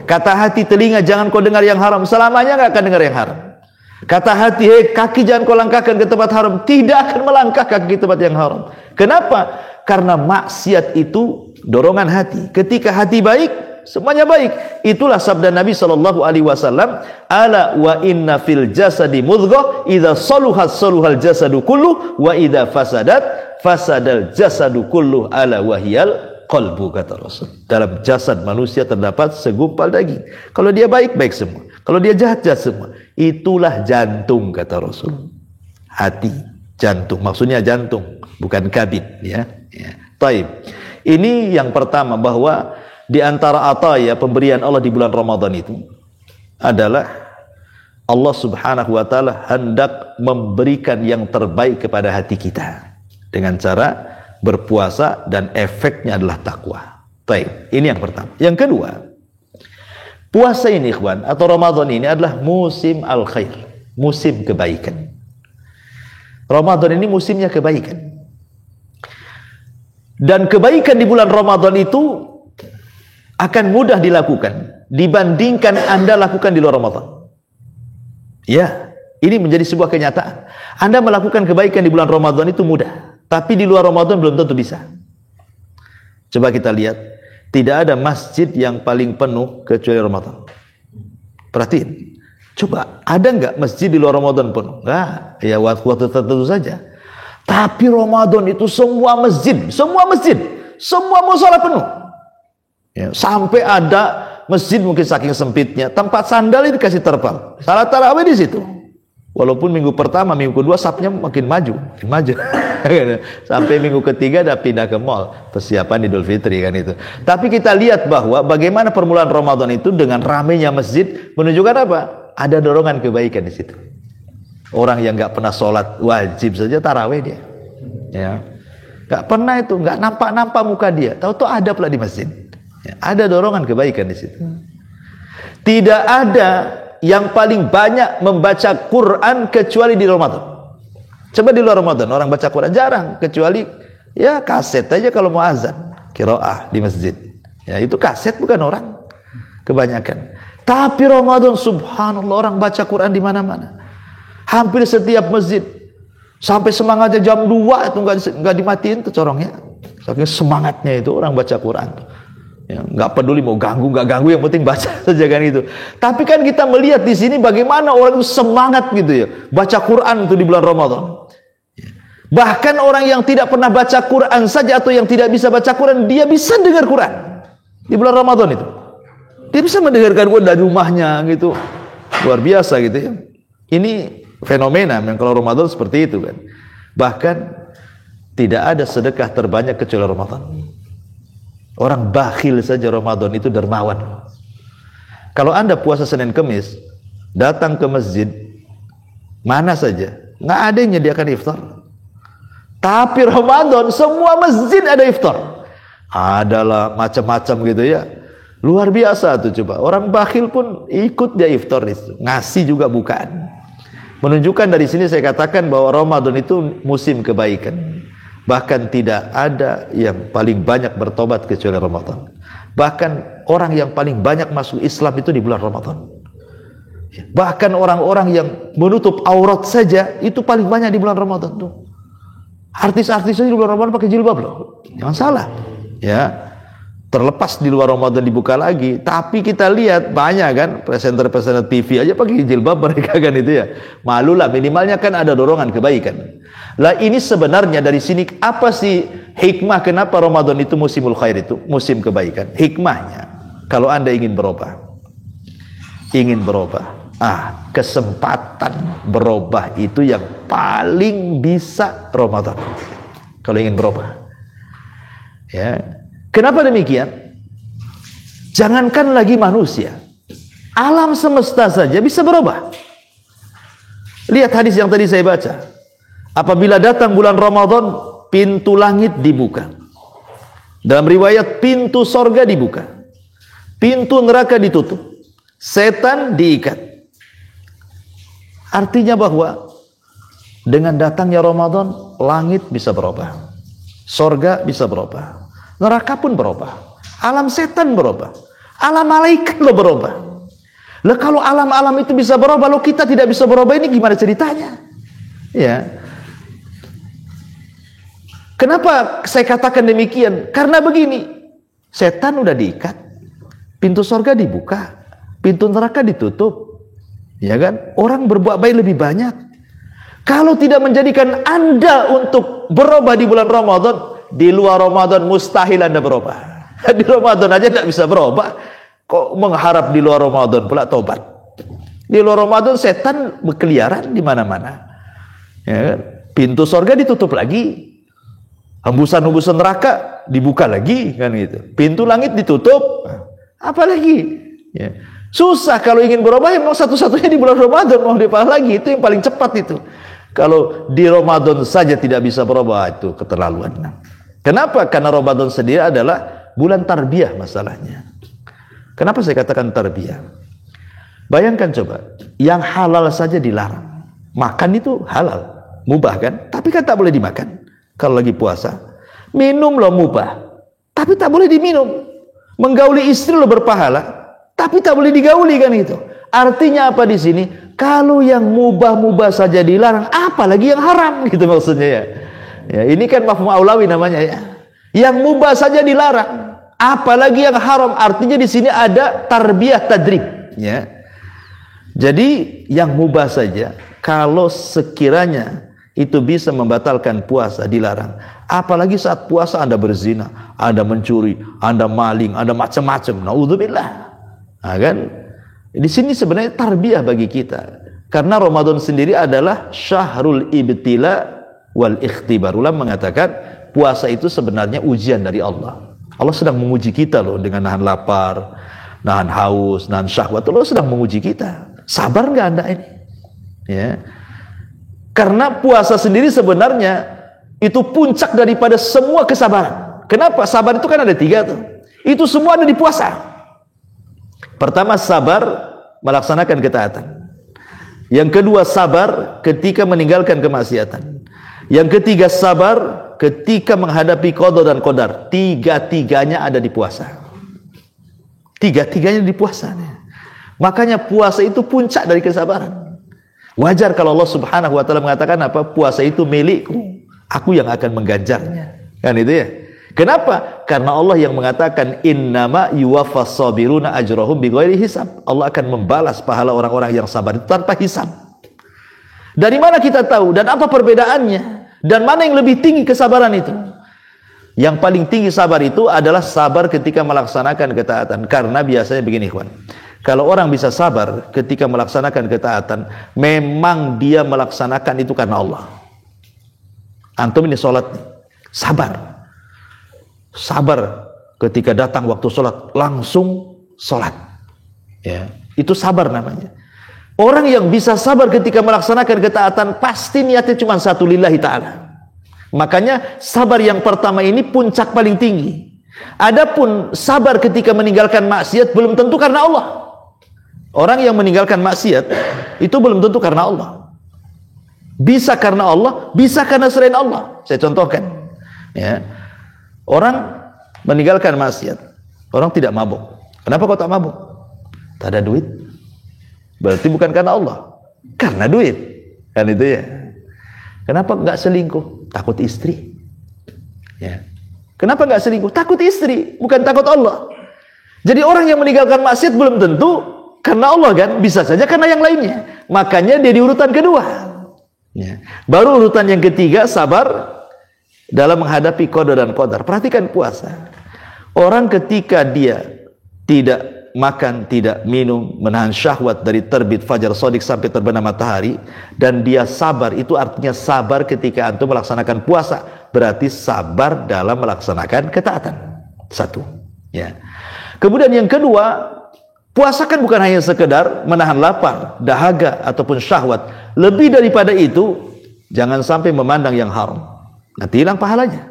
Kata hati, telinga jangan kau dengar yang haram, selamanya nggak akan dengar yang haram. Kata hati, hei kaki jangan kau langkahkan ke tempat haram, tidak akan melangkah kaki ke tempat yang haram. Kenapa? Karena maksiat itu dorongan hati. Ketika hati baik, semuanya baik. Itulah sabda Nabi SAW, ala wa inna fil jasadi mudghah idza saluhat saluhal jasadu kullu wa idza fasadat fasadal jasadu kullu ala wahiyal qalbu, kata Rasul. Dalam jasad manusia terdapat segumpal daging. Kalau dia baik, baik semua. Kalau dia jahat, jahat semua. Itulah jantung, kata Rasul. Hati, jantung. Maksudnya jantung, bukan kabid. Ya. Taib. Ini yang pertama, bahwa di antara ataya pemberian Allah di bulan Ramadan itu adalah Allah Subhanahu wa taala hendak memberikan yang terbaik kepada hati kita dengan cara berpuasa, dan efeknya adalah takwa. Baik, ini yang pertama. Yang kedua, puasa ini ikhwan, atau Ramadan ini adalah musim al-khair, musim kebaikan. Ramadan ini musimnya kebaikan. Dan kebaikan di bulan Ramadan itu akan mudah dilakukan dibandingkan Anda lakukan di luar Ramadan. Ya, ini menjadi sebuah kenyataan. Anda melakukan kebaikan di bulan Ramadan itu mudah, tapi di luar Ramadan belum tentu bisa. Coba kita lihat, tidak ada masjid yang paling penuh kecuali Ramadan. Perhatiin. Coba, ada nggak masjid di luar Ramadan penuh? Nggak, ya waktu tertentu saja. Tapi Ramadan itu semua masjid, semua mushola penuh. Ya, sampai ada masjid mungkin saking sempitnya, tempat sandal itu dikasih terpal. Salat tarawih di situ. Walaupun minggu pertama, minggu kedua safnya makin maju. Sampai minggu ketiga dah pindah ke mall, persiapan Idul Fitri kan itu. Tapi kita lihat bahwa bagaimana permulaan Ramadan itu dengan ramainya masjid menunjukkan apa? Ada dorongan kebaikan di situ. Orang yang nggak pernah sholat wajib saja tarawih dia, ya, nggak pernah itu, nggak nampak muka dia, tahu-tahu ada pula di masjid. Ya, ada dorongan kebaikan di situ. Tidak ada yang paling banyak membaca Quran kecuali di Ramadan. Coba di luar Ramadan orang baca Quran jarang, kecuali ya kaset aja kalau mau azan, qiraah di masjid. Ya itu kaset bukan orang kebanyakan. Tapi Ramadan subhanallah orang baca Quran di mana-mana. Hampir setiap masjid. Sampai semangatnya jam 2 itu enggak dimatiin tuh corongnya. Saking semangatnya itu orang baca Quran tuh. Ya, nggak peduli mau ganggu nggak ganggu, yang penting baca saja kan itu. Tapi kan kita melihat di sini bagaimana orang itu semangat gitu ya baca Quran itu di bulan Ramadan. Bahkan orang yang tidak pernah baca Quran saja atau yang tidak bisa baca Quran, dia bisa dengar Quran di bulan Ramadan itu. Dia bisa mendengarkan Quran dari rumahnya gitu, luar biasa gitu ya. Ini fenomena yang kalau Ramadan seperti itu kan. Bahkan tidak ada sedekah terbanyak kecuali Ramadan. Orang bakhil saja Ramadan itu dermawan. Kalau Anda puasa Senin Kemis, datang ke masjid mana saja, nggak ada yang menyediakan iftar. Tapi Ramadan semua masjid ada iftar. Adalah macam-macam gitu ya. Luar biasa tuh coba. Orang bakhil pun ikut dia iftar itu. Ngasih juga bukan. Menunjukkan dari sini saya katakan bahwa Ramadan itu musim kebaikan. Bahkan tidak ada yang paling banyak bertobat kecuali Ramadan. Bahkan orang yang paling banyak masuk Islam itu di bulan Ramadan. Bahkan orang-orang yang menutup aurat saja itu paling banyak di bulan Ramadan tuh. Artis-artis saja di bulan Ramadan pakai jilbab loh. Jangan salah. Ya. Terlepas di luar Ramadan dibuka lagi, tapi kita lihat banyak kan presenter-presenter TV aja pakai jilbab mereka kan itu ya. Malulah, minimalnya kan ada dorongan kebaikan. Lah ini sebenarnya dari sini apa sih hikmah kenapa Ramadan itu musimul khair itu, musim kebaikan? Hikmahnya kalau Anda ingin berubah. Kesempatan berubah itu yang paling bisa Ramadan. Kalau ingin berubah. Ya. Kenapa demikian? Jangankan lagi manusia, alam semesta saja bisa berubah. Lihat hadis yang tadi saya baca. Apabila datang bulan Ramadan, pintu langit dibuka. Dalam riwayat pintu sorga dibuka, pintu neraka ditutup, setan diikat. Artinya bahwa dengan datangnya Ramadan, langit bisa berubah, sorga bisa berubah, neraka pun berubah, alam setan berubah, alam malaikat lo berubah. Lah kalau alam-alam itu bisa berubah, lo kita tidak bisa berubah, ini gimana ceritanya? Ya. Kenapa saya katakan demikian? Karena begini, setan udah diikat, pintu surga dibuka, pintu neraka ditutup, ya kan? Orang berbuat baik lebih banyak. Kalau tidak menjadikan Anda untuk berubah di bulan Ramadan, di luar Ramadan mustahil Anda berubah. Di Ramadan aja tidak bisa berubah, kok mengharap di luar Ramadan pula tobat? Di luar Ramadan setan berkeliaran di mana-mana. Ya kan? Pintu surga ditutup lagi. Hembusan-hembusan neraka dibuka lagi kan gitu. Pintu langit ditutup. Apalagi? Ya. Susah kalau ingin berubah, memang satu-satunya di bulan Ramadan mau diapa lagi, itu yang paling cepat itu. Kalau di Ramadan saja tidak bisa berubah, itu keterlaluan. Kenapa? Karena Ramadan sendiri adalah bulan tarbiyah masalahnya. Kenapa saya katakan tarbiyah? Bayangkan coba, yang halal saja dilarang. Makan itu halal, mubah kan? Tapi kan tak boleh dimakan. Kalau lagi puasa, minum lo mubah, tapi tak boleh diminum. Menggauli istri lo berpahala, tapi tak boleh digauli kan itu. Artinya apa di sini? Kalau yang mubah-mubah saja dilarang, apalagi yang haram gitu maksudnya ya. Ya ini kan mafhum aulawi namanya ya. Yang mubah saja dilarang, apalagi yang haram. Artinya di sini ada tarbiyah tadrib. Ya. Jadi yang mubah saja, kalau sekiranya itu bisa membatalkan puasa dilarang. Apalagi saat puasa Anda berzina, Anda mencuri, Anda maling, Anda macam-macam. Naudzubillah. Nah, kan? Di sini sebenarnya tarbiyah bagi kita. Karena Ramadan sendiri adalah syahrul ibtila wal ikhtibar. Ulama mengatakan puasa itu sebenarnya ujian dari Allah. Allah sedang menguji kita loh dengan nahan lapar, nahan haus, nahan syahwat. Allah sedang menguji kita. Sabar nggak Anda ini? Ya. Karena puasa sendiri sebenarnya itu puncak daripada semua kesabaran. Kenapa? Sabar itu kan ada 3 tuh. Itu semua ada di puasa. Pertama, sabar melaksanakan ketaatan. Yang kedua, sabar ketika meninggalkan kemaksiatan. Yang ketiga, sabar ketika menghadapi qada dan qadar. 3-tiganya ada di puasa. 3-tiganya di puasa. Makanya puasa itu puncak dari kesabaran. Wajar kalau Allah Subhanahu wa taala mengatakan apa? Puasa itu milikku. Aku yang akan mengganjarnya. Kan itu ya? Kenapa? Karena Allah yang mengatakan innama yuwaffas sabiruna ajrahum bighairi hisab. Allah akan membalas pahala orang-orang yang sabar itu tanpa hisab. Dari mana kita tahu dan apa perbedaannya? Dan mana yang lebih tinggi kesabaran itu? Yang paling tinggi sabar itu adalah sabar ketika melaksanakan ketaatan. Karena biasanya begini, ikhwan. Kalau orang bisa sabar ketika melaksanakan ketaatan, memang dia melaksanakan itu karena Allah. Antum ini sholat, sabar. Sabar ketika datang waktu sholat, langsung sholat. Ya, itu sabar namanya. Orang yang bisa sabar ketika melaksanakan ketaatan, pasti niatnya cuma satu, lillahi ta'ala. Makanya sabar yang pertama ini puncak paling tinggi. Adapun sabar ketika meninggalkan maksiat belum tentu karena Allah. Orang yang meninggalkan maksiat itu belum tentu karena Allah. Bisa karena Allah, bisa karena selain Allah. Saya contohkan. Ya. Orang meninggalkan maksiat. Orang tidak mabuk. Kenapa kau tak mabuk? Tak ada duit. Berarti bukan karena Allah. Karena duit. Kan itu ya. Kenapa enggak selingkuh? Takut istri. Ya. Kenapa enggak selingkuh? Takut istri, bukan takut Allah. Jadi orang yang meninggalkan maksiat belum tentu karena Allah kan, bisa saja karena yang lainnya. Makanya dia di urutan kedua. Ya. Baru urutan yang ketiga, sabar dalam menghadapi qada dan qadar. Perhatikan puasa. Orang ketika dia tidak makan, tidak minum, menahan syahwat dari terbit fajar shadiq sampai terbenam matahari, dan dia sabar, itu artinya sabar ketika antum melaksanakan puasa. Berarti sabar dalam melaksanakan ketaatan. Satu. Ya. Kemudian yang kedua, puasa kan bukan hanya sekedar menahan lapar, dahaga, ataupun syahwat. Lebih daripada itu, jangan sampai memandang yang haram. Nanti hilang pahalanya.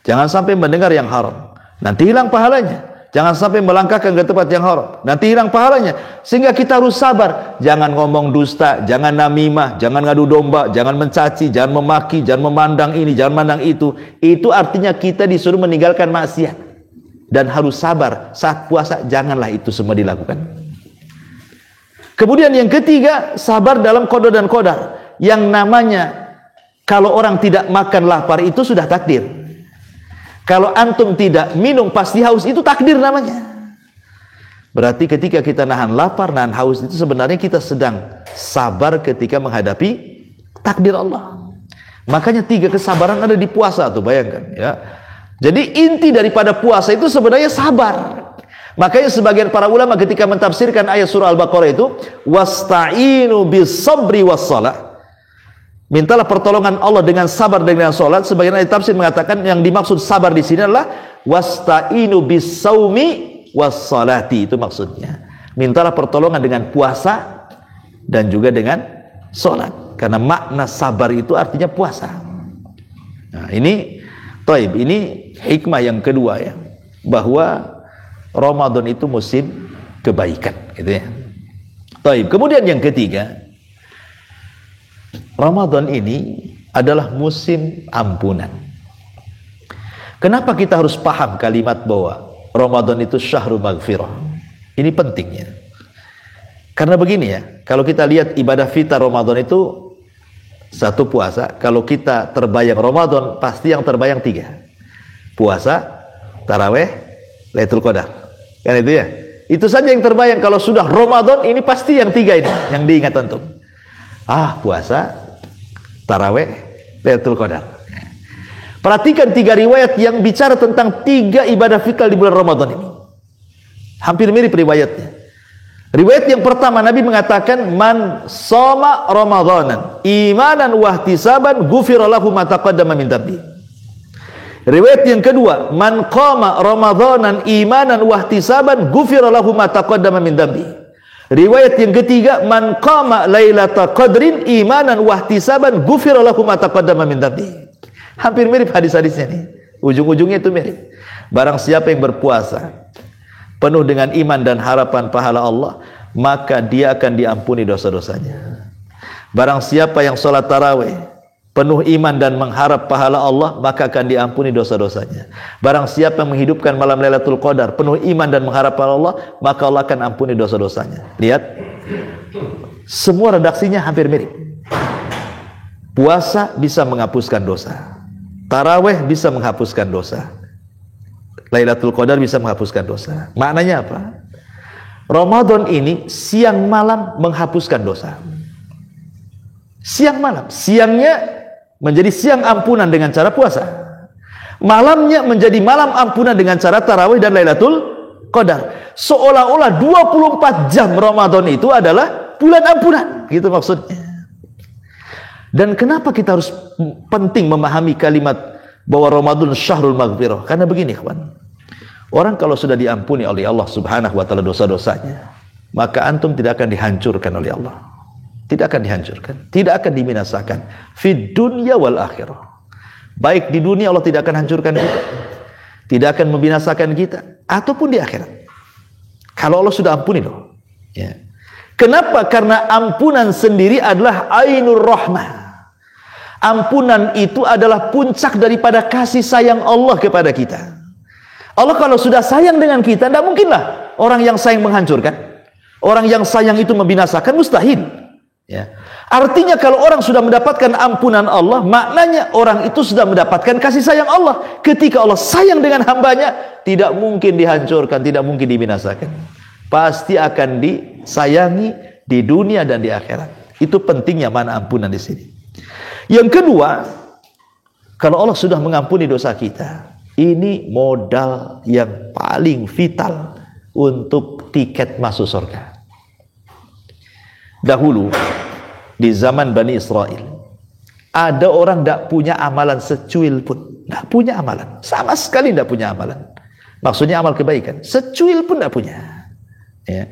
Jangan sampai mendengar yang haram. Nanti hilang pahalanya. Jangan sampai melangkahkan ke tempat yang haram. Nanti hilang pahalanya. Sehingga kita harus sabar. Jangan ngomong dusta, jangan namimah, jangan ngadu domba, jangan mencaci, jangan memaki, jangan memandang ini, jangan memandang itu. Itu artinya kita disuruh meninggalkan maksiat. Dan harus sabar. Saat puasa, janganlah itu semua dilakukan. Kemudian yang ketiga, sabar dalam qada dan qadar. Yang namanya kalau orang tidak makan lapar itu sudah takdir. Kalau antum tidak minum pasti haus, itu takdir namanya. Berarti ketika kita nahan lapar, nahan haus, itu sebenarnya kita sedang sabar ketika menghadapi takdir Allah. Makanya 3 kesabaran ada di puasa tuh, bayangkan ya. Jadi inti daripada puasa itu sebenarnya sabar. Makanya sebagian para ulama ketika mentafsirkan ayat surah Al-Baqarah itu, wasta'inu bis-sabri was-shalah. Mintalah pertolongan Allah dengan sabar dan dengan salat. Sebagian ahli tafsir mengatakan yang dimaksud sabar di sini adalah wasta'inu bis-saumi was-salati, itu maksudnya. Mintalah pertolongan dengan puasa dan juga dengan salat. Karena makna sabar itu artinya puasa. Nah, ini taib, ini hikmah yang kedua ya, bahwa Ramadan itu musim kebaikan, gitu ya. Taib. Kemudian yang ketiga, Ramadan ini adalah musim ampunan. Kenapa kita harus paham kalimat bahwa Ramadan itu syahrul maghfirah? Ini pentingnya. Karena begini ya, kalau kita lihat ibadah fitar Ramadan itu satu puasa. Kalau kita terbayang Ramadan, pasti yang terbayang 3. Puasa, taraweh, Lailatul Qadar. Kan itu ya? Itu saja yang terbayang. Kalau sudah Ramadan, ini pasti yang 3 ini yang diingat antum. Puasa, taraweh, Lailatul Qadar. Perhatikan 3 riwayat yang bicara tentang 3 ibadah fikal di bulan Ramadan ini. Hampir mirip riwayatnya. Riwayat yang pertama, Nabi mengatakan, man shoma Ramadanan imanan wa ihtisaban ghufira lahu ma taqaddama min dhanbi. Riwayat yang kedua, man qama Ramadanan imanan wa ihtisaban ghufira lahu ma taqaddama min dhanbi. Riwayat yang ketiga, man qama lailatul qadrin imanan wa ihtisaban ghufira lahu ma taqaddama min dhanbi. Hampir mirip hadis-hadisnya nih. Ujung-ujungnya itu mirip. Barang siapa yang berpuasa penuh dengan iman dan harapan pahala Allah, maka dia akan diampuni dosa-dosanya. Barang siapa yang sholat tarawih penuh iman dan mengharap pahala Allah, maka akan diampuni dosa-dosanya. Barang siapa yang menghidupkan malam Lailatul Qadar penuh iman dan mengharap pahala Allah, maka Allah akan ampuni dosa-dosanya. Lihat, semua redaksinya hampir mirip. Puasa bisa menghapuskan dosa, tarawih bisa menghapuskan dosa, Lailatul Qadar bisa menghapuskan dosa. Maknanya apa? Ramadan ini siang malam menghapuskan dosa. Siang malam, siangnya menjadi siang ampunan dengan cara puasa, malamnya menjadi malam ampunan dengan cara tarawih dan Lailatul Qadar. Seolah-olah 24 jam Ramadan itu adalah bulan ampunan, gitu maksudnya. Dan kenapa kita harus penting memahami kalimat bahwa Ramadan syahrul maghfirah? Karena begini, kawan. Orang kalau sudah diampuni oleh Allah Subhanahu wa taala dosa-dosanya, maka antum tidak akan dihancurkan oleh Allah. Tidak akan dihancurkan, tidak akan dibinasakan fid dunya wal akhirah. Baik di dunia Allah tidak akan hancurkan kita, tidak akan membinasakan kita, ataupun di akhirat. Kalau Allah sudah ampuni loh. Ya. Kenapa? Karena ampunan sendiri adalah ainur rahmah. Ampunan itu adalah puncak daripada kasih sayang Allah kepada kita. Allah kalau sudah sayang dengan kita, tidak mungkinlah orang yang sayang menghancurkan. Orang yang sayang itu membinasakan, mustahil. Ya. Artinya kalau orang sudah mendapatkan ampunan Allah, maknanya orang itu sudah mendapatkan kasih sayang Allah. Ketika Allah sayang dengan hambanya, tidak mungkin dihancurkan, tidak mungkin dibinasakan. Pasti akan disayangi di dunia dan di akhirat. Itu pentingnya mana ampunan di sini. Yang kedua, kalau Allah sudah mengampuni dosa kita, ini modal yang paling vital untuk tiket masuk surga. Dahulu di zaman Bani Israel, ada orang tidak punya amalan secuil pun, tidak punya amalan, sama sekali tidak punya amalan. Maksudnya amal kebaikan, secuil pun tidak punya. Ya.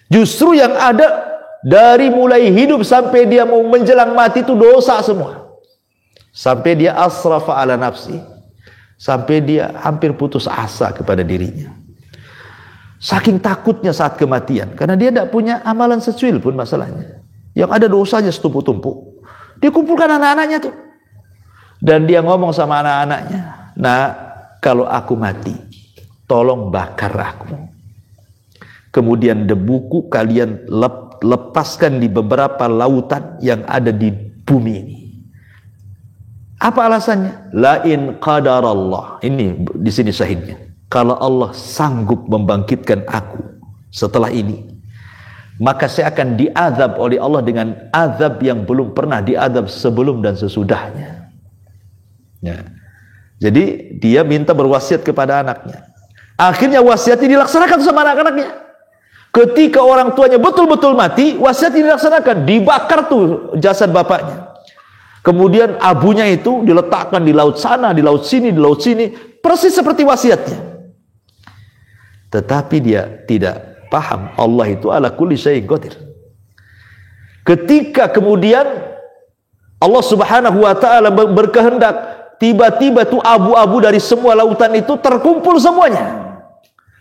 Justru yang ada dari mulai hidup sampai dia mau menjelang mati itu dosa semua. Sampai dia asrafa ala nafsi, sampai dia hampir putus asa kepada dirinya. Saking takutnya saat kematian, karena dia tidak punya amalan secuil pun masalahnya. Yang ada dosanya setumpuk-tumpuk. Dia kumpulkan anak-anaknya tuh. Dan dia ngomong sama anak-anaknya, nah kalau aku mati, tolong bakar aku. Kemudian debuku kalian lepaskan di beberapa lautan yang ada di bumi ini. Apa alasannya? La in qadarallah. Ini di sini syahidnya. Kalau Allah sanggup membangkitkan aku setelah ini, maka saya akan diazab oleh Allah dengan azab yang belum pernah diazab sebelum dan sesudahnya. Ya. Jadi dia minta berwasiat kepada anaknya. Akhirnya wasiatnya dilaksanakan sama anak-anaknya. Ketika orang tuanya betul-betul mati, wasiatnya dilaksanakan, dibakar tuh jasad bapaknya. Kemudian abunya itu diletakkan di laut sana, di laut sini, di laut sini, persis seperti wasiatnya. Tetapi dia tidak paham Allah itu ala kulli syai'in qadir. Ketika kemudian Allah Subhanahu wa taala berkehendak, tiba-tiba tuh abu-abu dari semua lautan itu terkumpul semuanya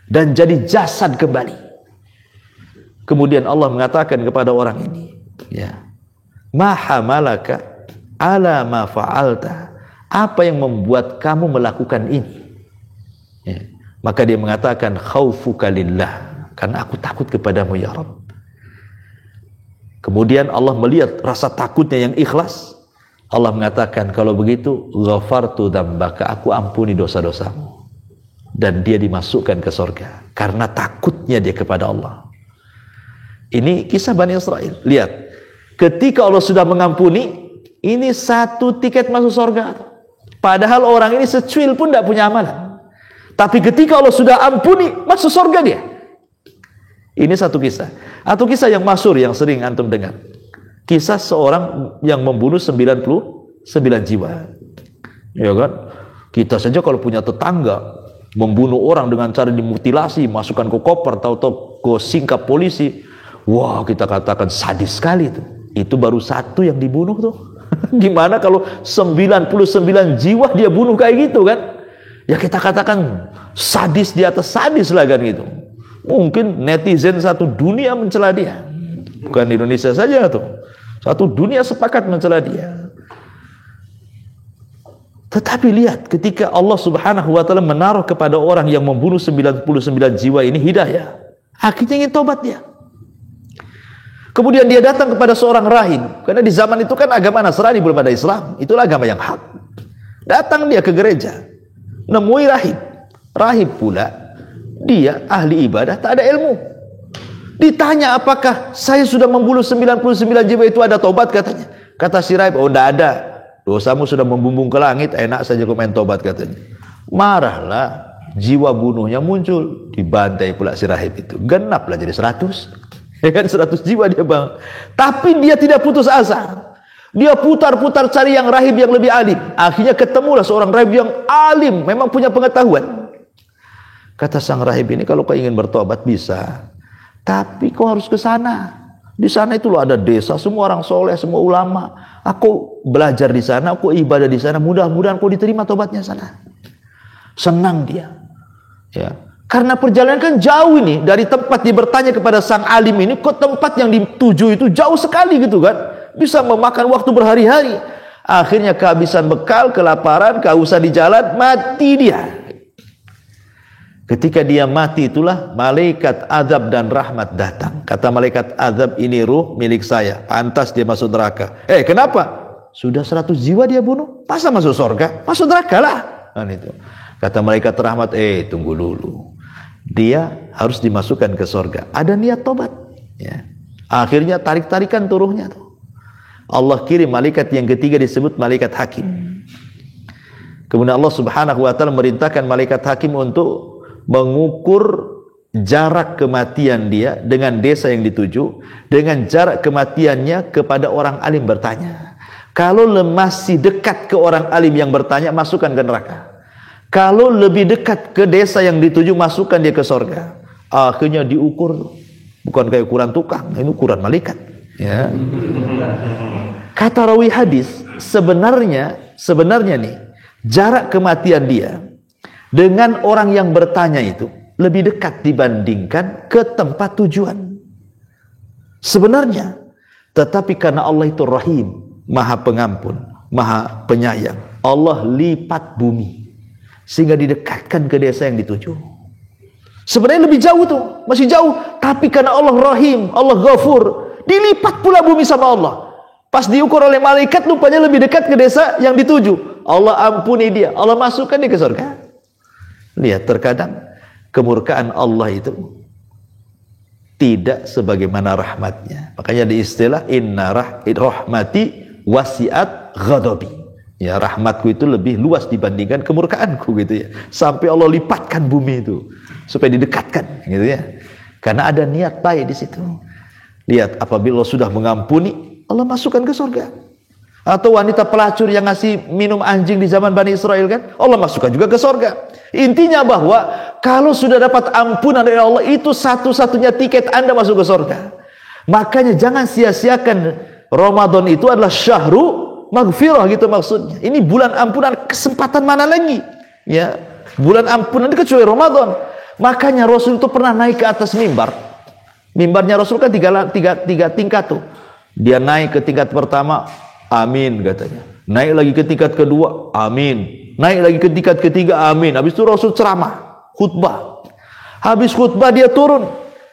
dan jadi jasad kembali. Kemudian Allah mengatakan kepada orang ini, ya, ma hamalaka ala ma fa'alta, apa yang membuat kamu melakukan ini? Ya. Maka dia mengatakan khaufuka lillah, karena aku takut kepadamu ya Rabb. Kemudian Allah melihat rasa takutnya yang ikhlas. Allah mengatakan, kalau begitu ghafartu dzambaka, aku ampuni dosa-dosamu. Dan dia dimasukkan ke surga karena takutnya dia kepada Allah. Ini kisah Bani Israel. Lihat, ketika Allah sudah mengampuni, ini satu tiket masuk surga. Padahal orang ini secuil pun tidak punya amalan. Tapi ketika Allah sudah ampuni, masuk surga dia. Ini satu kisah. Atau kisah yang masyhur yang sering antum dengar. Kisah seorang yang membunuh 99 jiwa. Ya kan? Kita saja kalau punya tetangga membunuh orang dengan cara dimutilasi, masukkan ke koper, tahu-tahu ke singkap polisi, wah kita katakan sadis sekali itu. Itu baru satu yang dibunuh tuh. Gimana kalau 99 jiwa dia bunuh kayak gitu kan? Ya kita katakan sadis di atas sadis lah kan gitu. Mungkin netizen satu dunia mencela dia. Bukan Indonesia saja tuh. Satu dunia sepakat mencela dia. Tetapi lihat ketika Allah Subhanahu wa taala menaruh kepada orang yang membunuh 99 jiwa ini hidayah, akhirnya ingin tobat dia. Kemudian dia datang kepada seorang rahib, karena di zaman itu kan agama Nasrani belum ada Islam, itulah agama yang hak. Datang dia ke gereja, nemui rahib. Rahib pula dia ahli ibadah, tak ada ilmu. Ditanya apakah saya sudah membunuh 99 jiwa itu ada tobat katanya. Kata si rahib, oh tidak ada. Dosamu sudah membumbung ke langit, enak saja kau main tobat katanya. Marahlah, jiwa bunuhnya muncul, dibantai pula si rahib itu. Genaplah jadi 100. Ya kan 100 jiwa dia bang. Tapi dia tidak putus asa. Dia putar-putar cari yang rahib yang lebih alim. Akhirnya ketemulah seorang rahib yang alim, memang punya pengetahuan. Kata sang rahib ini, kalau kau ingin bertobat bisa, tapi kau harus ke sana. Di sana itu loh ada desa, semua orang soleh, semua ulama. Aku belajar di sana, aku ibadah di sana. Mudah-mudahan kau diterima tobatnya sana. Senang dia. Ya, karena perjalanan kan jauh ini dari tempat dia bertanya kepada sang alim ini ke tempat yang dituju itu jauh sekali gitu kan. Bisa memakan waktu berhari-hari. Akhirnya kehabisan bekal, kelaparan, kehausan di jalan, mati dia. Ketika dia mati itulah malaikat azab dan rahmat datang. Kata malaikat azab, ini ruh milik saya, pantas dia masuk neraka. Kenapa? Sudah 100 jiwa dia bunuh, masa masuk surga? Masuk neraka lah. Kan itu. Kata malaikat rahmat, tunggu dulu. Dia harus dimasukkan ke surga. Ada niat tobat. Ya. Akhirnya tarik-tarikan turuhnya tuh. Allah kirim malaikat yang ketiga disebut malaikat hakim. Kemudian Allah Subhanahu wa taala merintahkan malaikat hakim untuk mengukur jarak kematian dia dengan desa yang dituju, dengan jarak kematiannya kepada orang alim bertanya. Kalau masih dekat ke orang alim yang bertanya, masukkan ke neraka. Kalau lebih dekat ke desa yang dituju, masukkan dia ke surga. Akhirnya diukur, bukan kayak ukuran tukang, ini ukuran malaikat. Ya. Kata rawi hadis, sebenarnya nih jarak kematian dia dengan orang yang bertanya itu lebih dekat dibandingkan ke tempat tujuan. Sebenarnya, tetapi karena Allah itu Rahim, Maha Pengampun, Maha Penyayang, Allah lipat bumi sehingga didekatkan ke desa yang dituju. Sebenarnya lebih jauh tuh, masih jauh, tapi karena Allah Rahim, Allah Ghafur, dilipat pula bumi sama Allah. Pas diukur oleh malaikat, rupanya lebih dekat ke desa yang dituju. Allah ampuni dia, Allah masukkan dia ke surga. Lihat, terkadang kemurkaan Allah itu tidak sebagaimana rahmatnya. Makanya di istilah inna rahmati wasi'at ghadabi. Ya, rahmatku itu lebih luas dibandingkan kemurkaanku gitu ya. Sampai Allah lipatkan bumi itu supaya didekatkan gitu ya. Karena ada niat baik di situ. Lihat, apabila Allah sudah mengampuni, Allah masukkan ke surga. Atau wanita pelacur yang ngasih minum anjing di zaman Bani Israel kan, Allah masukkan juga ke surga. Intinya bahwa kalau sudah dapat ampunan dari Allah, itu satu-satunya tiket Anda masuk ke surga. Makanya jangan sia-siakan Ramadan itu adalah syahru maghfirah gitu maksudnya. Ini bulan ampunan, kesempatan mana lagi? Ya, bulan ampunan itu kecuali Ramadan. Makanya Rasul itu pernah naik ke atas mimbar. Mimbarnya Rasul kan tiga tingkat tuh. Dia naik ke tingkat pertama, amin katanya. Naik lagi ke tingkat kedua, amin. Naik lagi ke tingkat ketiga, amin. Habis itu Rasul ceramah, khutbah. Habis khutbah dia turun.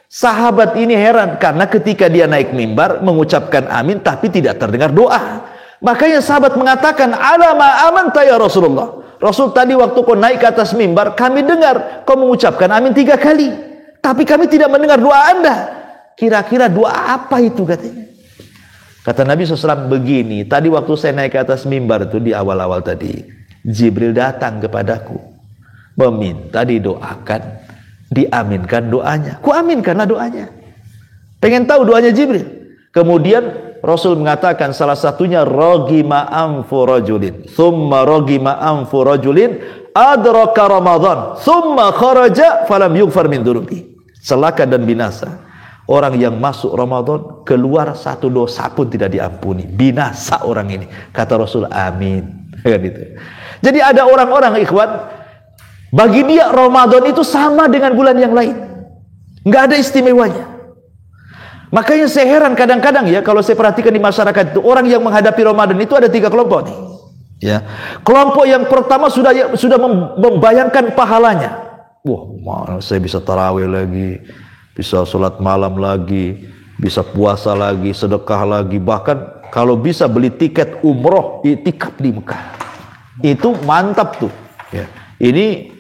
Sahabat ini heran karena ketika dia naik mimbar mengucapkan amin tapi tidak terdengar doa. Makanya sahabat mengatakan, "Alama amanta ya Rasulullah." Rasul, tadi waktu kau naik ke atas mimbar, kami dengar kau mengucapkan amin 3 kali. Tapi kami tidak mendengar doa Anda. Kira-kira doa apa itu katanya? Kata Nabi SAW begini, tadi waktu saya naik ke atas mimbar itu di awal-awal tadi, Jibril datang kepadaku, meminta didoakan, diaminkan doanya. Ku aminkanlah doanya. Pengen tahu doanya Jibril. Kemudian Rasul mengatakan salah satunya ragima anfu rajulin, thumma ragima anfu rajulin adraka Ramadan, thumma kharaja falam yughfar min dunubi. Celaka dan binasa orang yang masuk Ramadan, keluar satu dosa pun tidak diampuni. Binasa orang ini. Kata Rasul, amin. Gitu. Jadi ada orang-orang, ikhwan, bagi dia Ramadan itu sama dengan bulan yang lain, nggak ada istimewanya. Makanya saya heran kadang-kadang ya, kalau saya perhatikan di masyarakat itu, orang yang menghadapi Ramadan itu ada 3 kelompok nih. Ya, kelompok yang pertama sudah membayangkan pahalanya. Wah, saya bisa tarawih lagi, bisa sholat malam lagi, bisa puasa lagi, sedekah lagi, bahkan kalau bisa beli tiket umroh, iktikaf di Mekah. Itu mantap tuh. Ya. Ini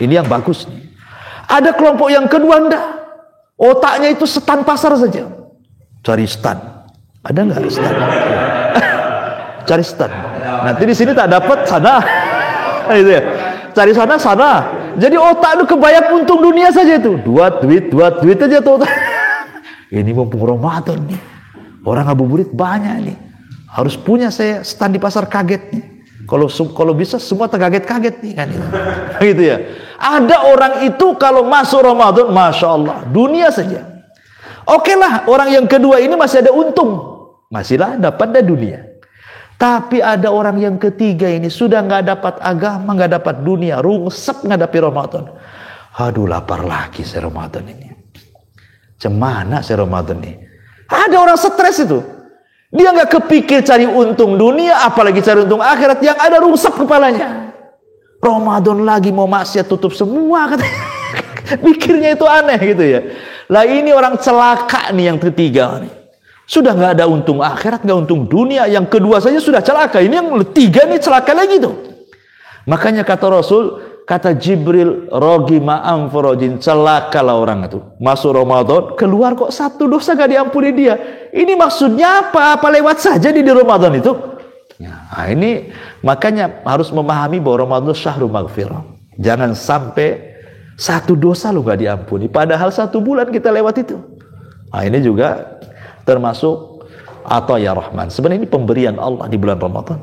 yang bagus nih. Ada kelompok yang kedua enggak. Otaknya itu stan pasar saja. Cari stan. Ada enggak stan? Cari stan. Nanti di sini tak dapat sana. Gitu ya. Cari sana. Jadi otak itu kebayang untung dunia saja itu. Dua duit aja tuh. Ini mumpung Ramadan nih. Orang ngabuburit banyak nih. Harus punya saya stan di pasar kaget nih. Kalau bisa semua terkaget-kaget nih kan itu. Gitu ya. Ada orang itu kalau masuk Ramadan, Masya Allah, dunia saja. Oke lah, orang yang kedua ini masih ada untung. Masihlah dapat dari dunia. Tapi ada orang yang ketiga ini sudah nggak dapat agama, nggak dapat dunia, rungsep ngadapi Ramadan. Aduh, lapar lagi saya Ramadan ini. Cemana saya Ramadan ini? Ada orang stres itu. Dia nggak kepikir cari untung dunia, apalagi cari untung akhirat, yang ada rungsep kepalanya. Ramadan lagi mau maksiat tutup semua katanya. Mikirnya itu aneh gitu ya. Lah ini orang celaka nih yang ketiga nih. Sudah nggak ada untung akhirat, nggak untung dunia. Yang kedua saja sudah celaka. Ini yang ketiga nih celaka lagi tuh. Makanya kata Rasul, kata Jibril, ragima anfu rajulin, celakalah orang itu. Masuk Ramadan, keluar kok satu dosa gak diampuni dia. Ini maksudnya apa? Apa lewat saja di Ramadan itu? Nah, ini makanya harus memahami bahwa Ramadan syahrul maghfirah. Jangan sampai satu dosa lu gak diampuni, padahal 1 bulan kita lewat itu. Nah, ini juga termasuk ataya rahman. Sebenarnya ini pemberian Allah di bulan Ramadan.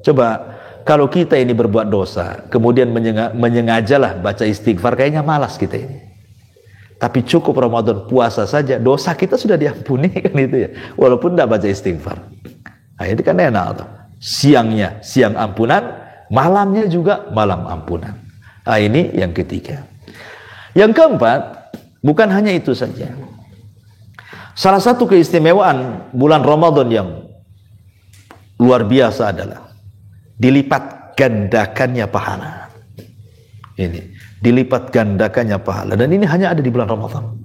Coba kalau kita ini berbuat dosa, kemudian menyengajalah baca istighfar, kayaknya malas kita ini. Tapi cukup Ramadan puasa saja, dosa kita sudah diampuni kan itu ya. Walaupun tidak baca istighfar. Nah, itu kan enak tuh. Siangnya siang ampunan, malamnya juga malam ampunan. Nah, ini yang ketiga. Yang keempat, bukan hanya itu saja. Salah satu keistimewaan bulan Ramadan yang luar biasa adalah dilipat gandakannya pahala. Ini dilipat gandakannya pahala, dan ini hanya ada di bulan Ramadan.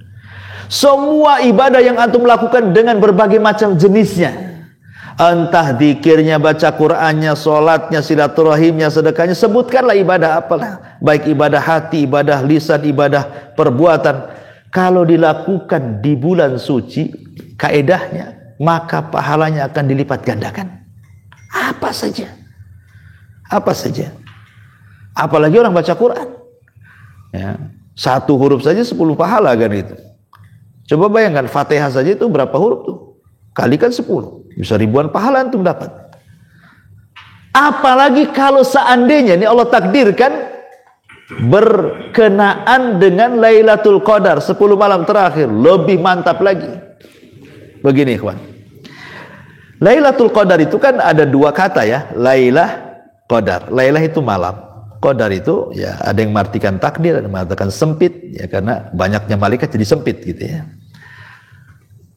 Semua ibadah yang antum lakukan dengan berbagai macam jenisnya, entah dzikirnya, baca Qur'annya, sholatnya, silaturahimnya, sedekahnya, sebutkanlah ibadah apalah, baik ibadah hati, ibadah lisan, ibadah perbuatan, kalau dilakukan di bulan suci, kaedahnya, maka pahalanya akan dilipat gandakan. Apa saja. Apalagi orang baca Quran ya, 1 huruf saja 10 pahala kan itu. Coba bayangkan Fatihah saja itu berapa huruf tuh, kalikan 10, bisa ribuan pahala antum dapat. Apalagi kalau seandainya ini Allah takdirkan berkenaan dengan Lailatul Qadar, 10 malam terakhir, lebih mantap lagi. Begini ikhwan, Lailatul Qadar itu kan ada 2 kata ya, Lailah, Qadar. Lailah itu malam, Qadar itu ya ada yang mengartikan takdir, ada yang mengatakan sempit ya, karena banyaknya malaikat jadi sempit gitu ya.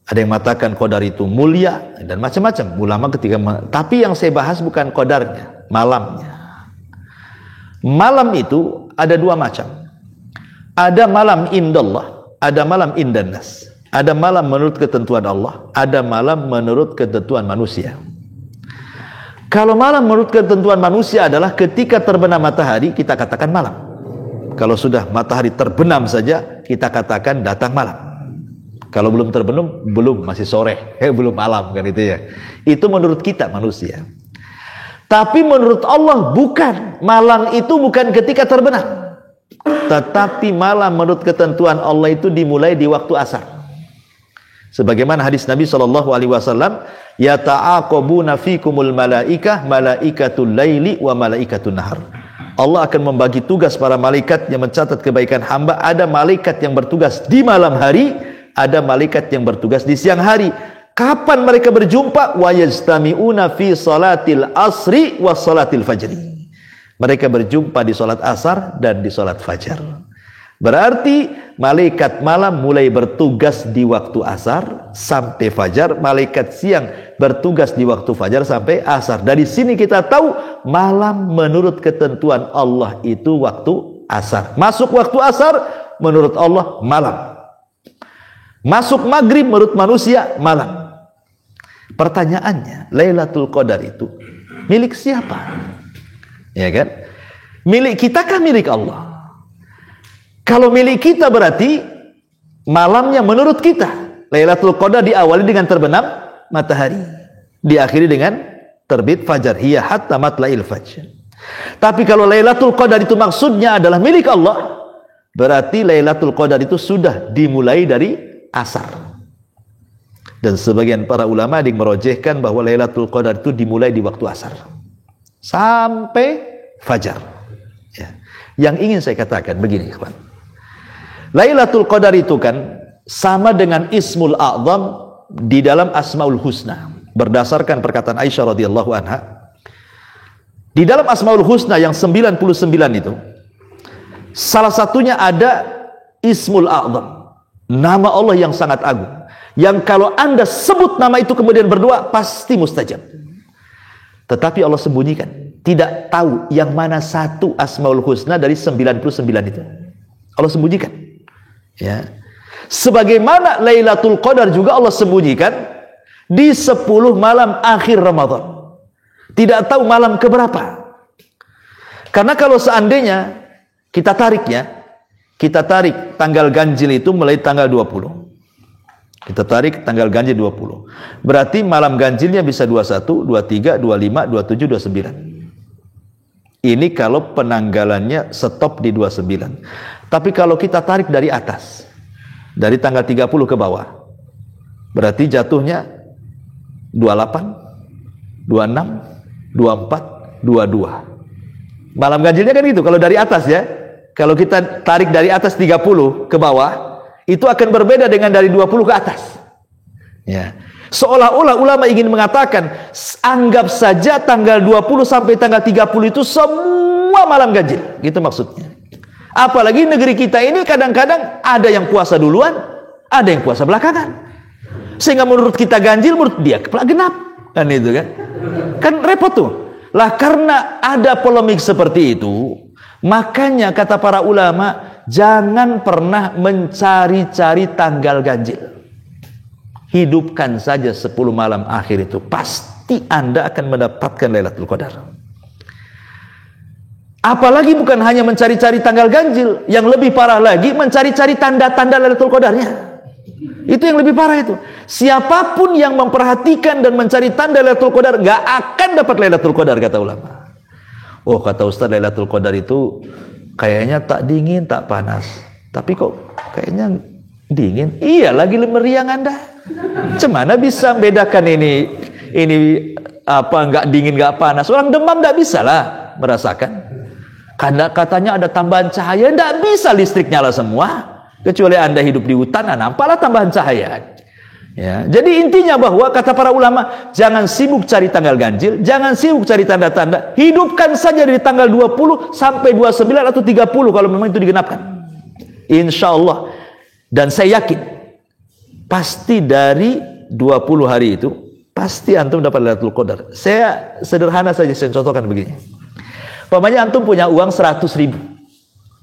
Ada yang mengatakan Qadar itu mulia dan macam-macam ulama ketika tapi yang saya bahas bukan Qadarnya, malamnya. Malam itu ada 2 macam. Ada malam indallah, ada malam indannas. Ada malam menurut ketentuan Allah, ada malam menurut ketentuan manusia. Kalau malam menurut ketentuan manusia adalah ketika terbenam matahari, kita katakan malam. Kalau sudah matahari terbenam saja, kita katakan datang malam. Kalau belum belum, masih sore, belum malam kan itu ya. Itu menurut kita manusia. Tapi menurut Allah bukan. Malam itu bukan ketika terbenam. Tetapi malam menurut ketentuan Allah itu dimulai di waktu asar. Sebagaimana hadis Nabi SAW, yata'aqabuna fikumul malaikah, malaikatul laili wa malaikatul nahar. Allah akan membagi tugas para malaikat yang mencatat kebaikan hamba. Ada malaikat yang bertugas di malam hari, ada malaikat yang bertugas di siang hari. Kapan mereka berjumpa? Wa yajtami'una fi salatil asri wa salatil fajri. Mereka berjumpa di salat asar dan di salat fajar. Berarti malaikat malam mulai bertugas di waktu asar sampai fajar, malaikat siang bertugas di waktu fajar sampai asar. Dari sini kita tahu malam menurut ketentuan Allah itu waktu asar. Masuk waktu asar menurut Allah malam. Masuk maghrib menurut manusia malam. Pertanyaannya, Lailatul Qadar itu milik siapa? Ya kan? Milik kita kah milik Allah? Kalau milik kita berarti malamnya menurut kita. Lailatul Qadar diawali dengan terbenam matahari, diakhiri dengan terbit fajar. Hiya hatta matla'il fajr. Tapi kalau Lailatul Qadar itu maksudnya adalah milik Allah, berarti Lailatul Qadar itu sudah dimulai dari asar. Dan sebagian para ulama yang merojehkan bahwa Lailatul Qadar itu dimulai di waktu asar sampai fajar. Ya. Yang ingin saya katakan begini, kawan. Lailatul Qadar itu kan sama dengan Ismul A'zam di dalam Asmaul Husna. Berdasarkan perkataan Aisyah radhiyallahu anha, di dalam Asmaul Husna yang 99 itu, salah satunya ada Ismul A'zam, nama Allah yang sangat agung, yang kalau Anda sebut nama itu kemudian berdoa pasti mustajab. Tetapi Allah sembunyikan, tidak tahu yang mana satu Asmaul Husna dari 99 itu. Allah sembunyikan. Ya. Sebagaimana Lailatul Qadar juga Allah sembunyikan di 10 malam akhir Ramadan. Tidak tahu malam keberapa. Karena kalau seandainya kita tarik tanggal ganjil itu mulai tanggal 20. Kita tarik tanggal ganjil 20. Berarti malam ganjilnya bisa 21, 23, 25, 27, 29. Ini kalau penanggalannya stop di 29. Tapi kalau kita tarik dari atas, dari tanggal 30 ke bawah, berarti jatuhnya 28, 26, 24, 22. Malam ganjilnya kan gitu, kalau dari atas ya. Kalau kita tarik dari atas 30 ke bawah, itu akan berbeda dengan dari 20 ke atas. Ya. Seolah-olah ulama ingin mengatakan, anggap saja tanggal 20 sampai tanggal 30 itu semua malam ganjil. Gitu maksudnya. Apalagi negeri kita ini kadang-kadang ada yang puasa duluan, ada yang puasa belakangan. Sehingga menurut kita ganjil, menurut dia genap. Kan itu kan. Kan repot tuh. Lah karena ada polemik seperti itu, makanya kata para ulama, jangan pernah mencari-cari tanggal ganjil. Hidupkan saja 10 malam akhir itu. Pasti Anda akan mendapatkan Lailatul Qadar. Apalagi bukan hanya mencari-cari tanggal ganjil, yang lebih parah lagi mencari-cari tanda-tanda Lailatul Qadarnya. Itu yang lebih parah itu. Siapapun yang memperhatikan dan mencari tanda Lailatul Qadar gak akan dapat Lailatul Qadar, kata ulama. Oh, kata Ustaz, Lailatul Qadar itu kayaknya tak dingin, tak panas. Tapi kok kayaknya dingin? Iya, lagi meriang Anda. Cemana bisa membedakan ini apa nggak dingin nggak panas? Orang demam nggak bisa lah merasakan. Karena katanya ada tambahan cahaya, nggak bisa listrik nyala semua. Kecuali Anda hidup di hutan, nampaklah tambahan cahaya. Ya, jadi intinya bahwa kata para ulama, jangan sibuk cari tanggal ganjil, jangan sibuk cari tanda-tanda. Hidupkan saja dari tanggal 20 sampai 29 atau 30 kalau memang itu digenapkan. Insya Allah. Dan saya yakin pasti dari 20 hari itu pasti antum dapat Lailatul Qadar. Saya sederhana saja saya contohkan begini. Umpamanya antum punya uang 100.000.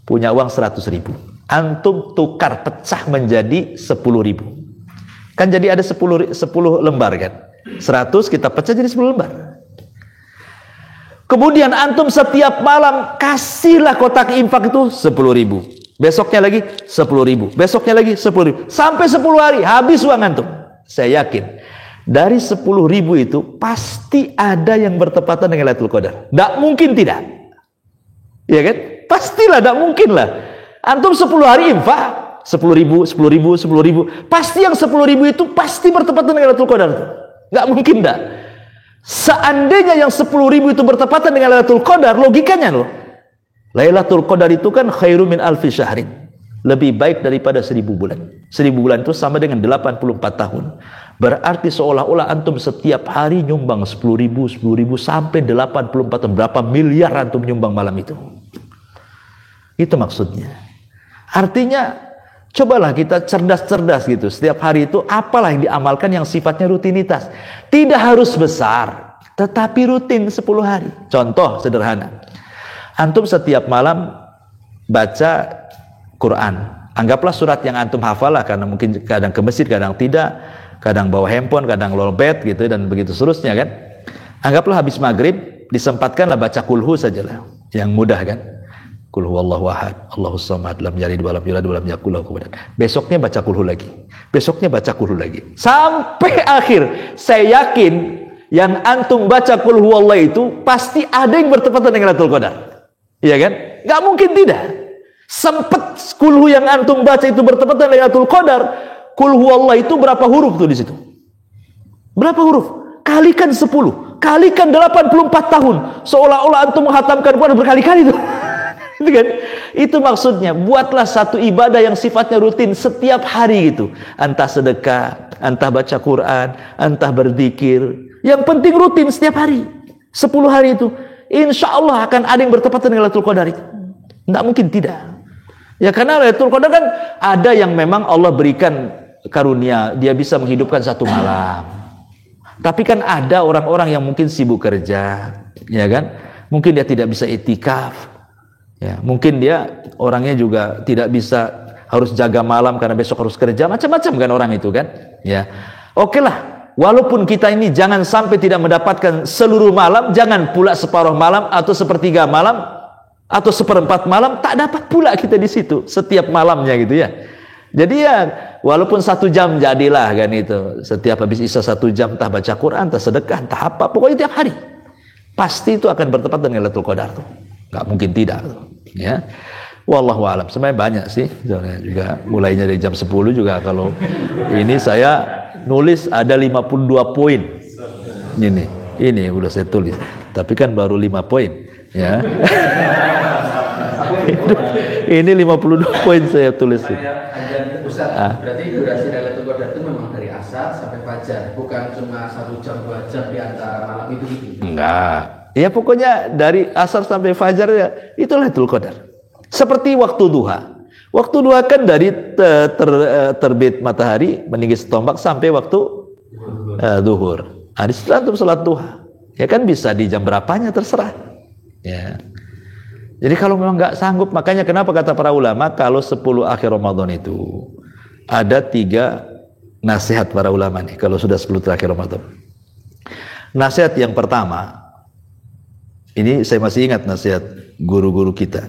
Punya uang 100.000. Antum tukar pecah menjadi 10.000. Kan jadi ada 10 lembar kan. 100 kita pecah jadi 10 lembar. Kemudian antum setiap malam kasihlah kotak infak itu 10.000. Besoknya lagi 10.000. Besoknya lagi 10.000. Sampai 10 hari habis uang antum. Saya yakin Dari 10.000 itu pasti ada yang bertepatan dengan Lailatul Qadar. Tidak mungkin tidak. Ya kan? Pastilah, tidak mungkin lah. Antum 10 hari infak, 10.000, 10.000, 10.000. Pasti yang 10.000 itu pasti bertepatan dengan Lailatul Qadar. Tidak mungkin tidak. Seandainya yang 10.000 itu bertepatan dengan Lailatul Qadar, logikanya loh. Lailatul Qadar itu kan khairu min alfi syahrin. Lebih baik daripada 1.000 bulan. 1.000 bulan itu sama dengan 84 tahun. Berarti seolah-olah antum setiap hari nyumbang 10.000 sampai 84 tahun. Berapa miliar antum nyumbang malam itu? Itu maksudnya. Artinya, cobalah kita cerdas-cerdas gitu. Setiap hari itu apalah yang diamalkan yang sifatnya rutinitas. Tidak harus besar, tetapi rutin 10 hari. Contoh sederhana. Antum setiap malam baca Quran. Anggaplah surat yang antum hafal lah, karena mungkin kadang ke masjid, kadang tidak, kadang bawa handphone, kadang lolbet gitu, dan begitu seterusnya kan. Anggaplah habis maghrib, disempatkanlah baca kulhu sajalah, yang mudah kan. Kulhu wallahu ahad, Allahus samad, lam yalid walam yulad walam yakul lahu kufuwan ahad. Besoknya baca kulhu lagi. Besoknya baca kulhu lagi. Sampai akhir. Saya yakin yang antum baca kulhu wallah itu pasti ada yang bertepatan dengan Lailatul Qadar. Iya kan? Enggak mungkin tidak. Sempet kulhu yang antum baca itu bertepatan dengan Lailatul Qadar. Kulhu wallah itu berapa huruf tuh di situ? Berapa huruf? Kalikan 10, kalikan 84 tahun. Seolah-olah antum menghatamkan Quran berkali-kali tuh. Itu kan? Itu maksudnya, buatlah satu ibadah yang sifatnya rutin setiap hari gitu. Entah sedekah, entah baca Quran, entah berzikir. Yang penting rutin setiap hari. 10 hari itu, insya Allah akan ada yang bertepatan dengan Lailatul Qadar itu. Tidak mungkin tidak. Ya karena Lailatul Qadar kan ada yang memang Allah berikan karunia, dia bisa menghidupkan satu malam. Tapi kan ada orang-orang yang mungkin sibuk kerja, ya kan? Mungkin dia tidak bisa itikaf. Ya, mungkin dia orangnya juga tidak bisa, harus jaga malam karena besok harus kerja, macam-macam kan orang itu kan. Ya, oke lah. Walaupun kita ini jangan sampai tidak mendapatkan seluruh malam, jangan pula separuh malam atau sepertiga malam atau seperempat malam, tak dapat pula kita di situ setiap malamnya gitu ya. Jadi ya walaupun 1 jam jadilah kan itu. Setiap habis isya 1 jam, entah baca Quran, entah sedekah, entah apa, pokoknya tiap hari. Pasti itu akan bertepatan dengan Lailatul Qadar tuh. Nggak mungkin tidak tuh. Ya. Wallahu a'lam. Sebenarnya banyak sih. Juga mulainya dari jam 10 juga kalau ini saya nulis ada 52 poin. Ini udah saya tulis. Tapi kan baru 5 poin, ya. Ini 52 poin saya tulis. Berarti durasi Lailatul Qadar itu memang dari asar sampai fajar, bukan cuma 1 jam 2 jam di antara malam itu gitu. Enggak. Ya pokoknya dari asar sampai fajar ya itu Lailatul Qadar. Seperti waktu duha. Waktu duha kan dari terbit matahari meninggi setombak sampai waktu zuhur. Di setelah itu salat duha. Ya kan bisa di jam berapanya terserah. Ya. Jadi kalau memang nggak sanggup, makanya kenapa kata para ulama kalau 10 akhir Ramadan itu ada 3 nasihat para ulama nih kalau sudah 10 terakhir Ramadan. Nasihat yang pertama, ini saya masih ingat nasihat guru-guru kita.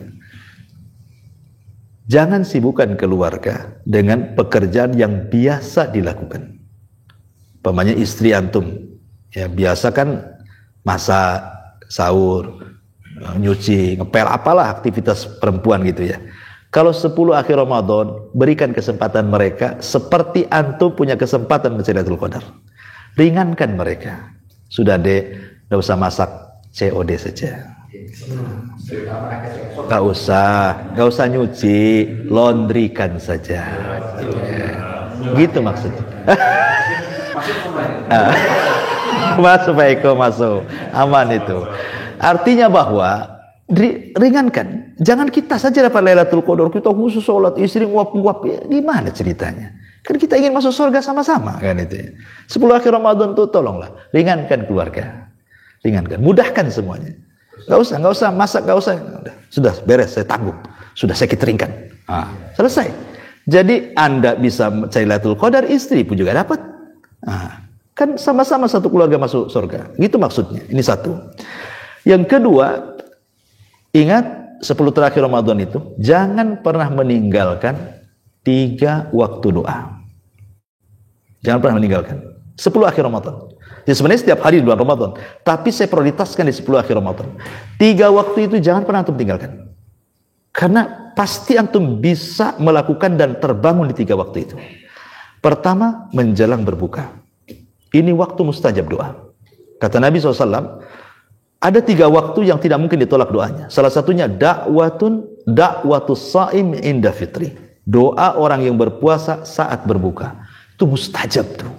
Jangan sibukkan keluarga dengan pekerjaan yang biasa dilakukan. Umpamanya istri antum, ya biasa kan masak, sahur, nyuci, ngepel, apalah aktivitas perempuan gitu ya. Kalau 10 akhir Ramadan, berikan kesempatan mereka seperti antum punya kesempatan mencari Lailatul Qadar. Ringankan mereka. Sudah dek, nggak usah masak, COD saja. Nggak usah nyuci, laundrykan saja. Ya. Gitu maksudnya. Masuk Pak Eko, masuk. Aman itu. Artinya bahwa ringankan. Jangan kita saja dapat Lailatul Qadar, kita khusus sholat, istri nguap-nguap. Ya, gimana ceritanya? Kan kita ingin masuk surga sama-sama kan itu ya. 10 akhir Ramadan tuh tolonglah ringankan keluarga. Ringankan, mudahkan semuanya. Nggak usah masak, nggak usah. Sudah beres, saya tanggung. Sudah saya cateringkan. Selesai. Jadi Anda bisa cari Lailatul Qadar, istri pun juga dapat. Kan sama-sama satu keluarga masuk surga. Gitu maksudnya. Ini satu. Yang kedua, ingat 10 terakhir Ramadan itu jangan pernah meninggalkan 3 waktu doa. Jangan pernah meninggalkan. 10 akhir Ramadan. Ya sebenarnya setiap hari di bulan Ramadan, tapi saya prioritaskan di 10 akhir Ramadan. 3 waktu itu jangan pernah antum tinggalkan. Karena pasti antum bisa melakukan dan terbangun di 3 waktu itu. Pertama, menjelang berbuka. Ini waktu mustajab doa. Kata Nabi SAW, ada 3 waktu yang tidak mungkin ditolak doanya. Salah satunya da'watus sha'im inda fitri. Doa orang yang berpuasa saat berbuka. Itu mustajab tuh.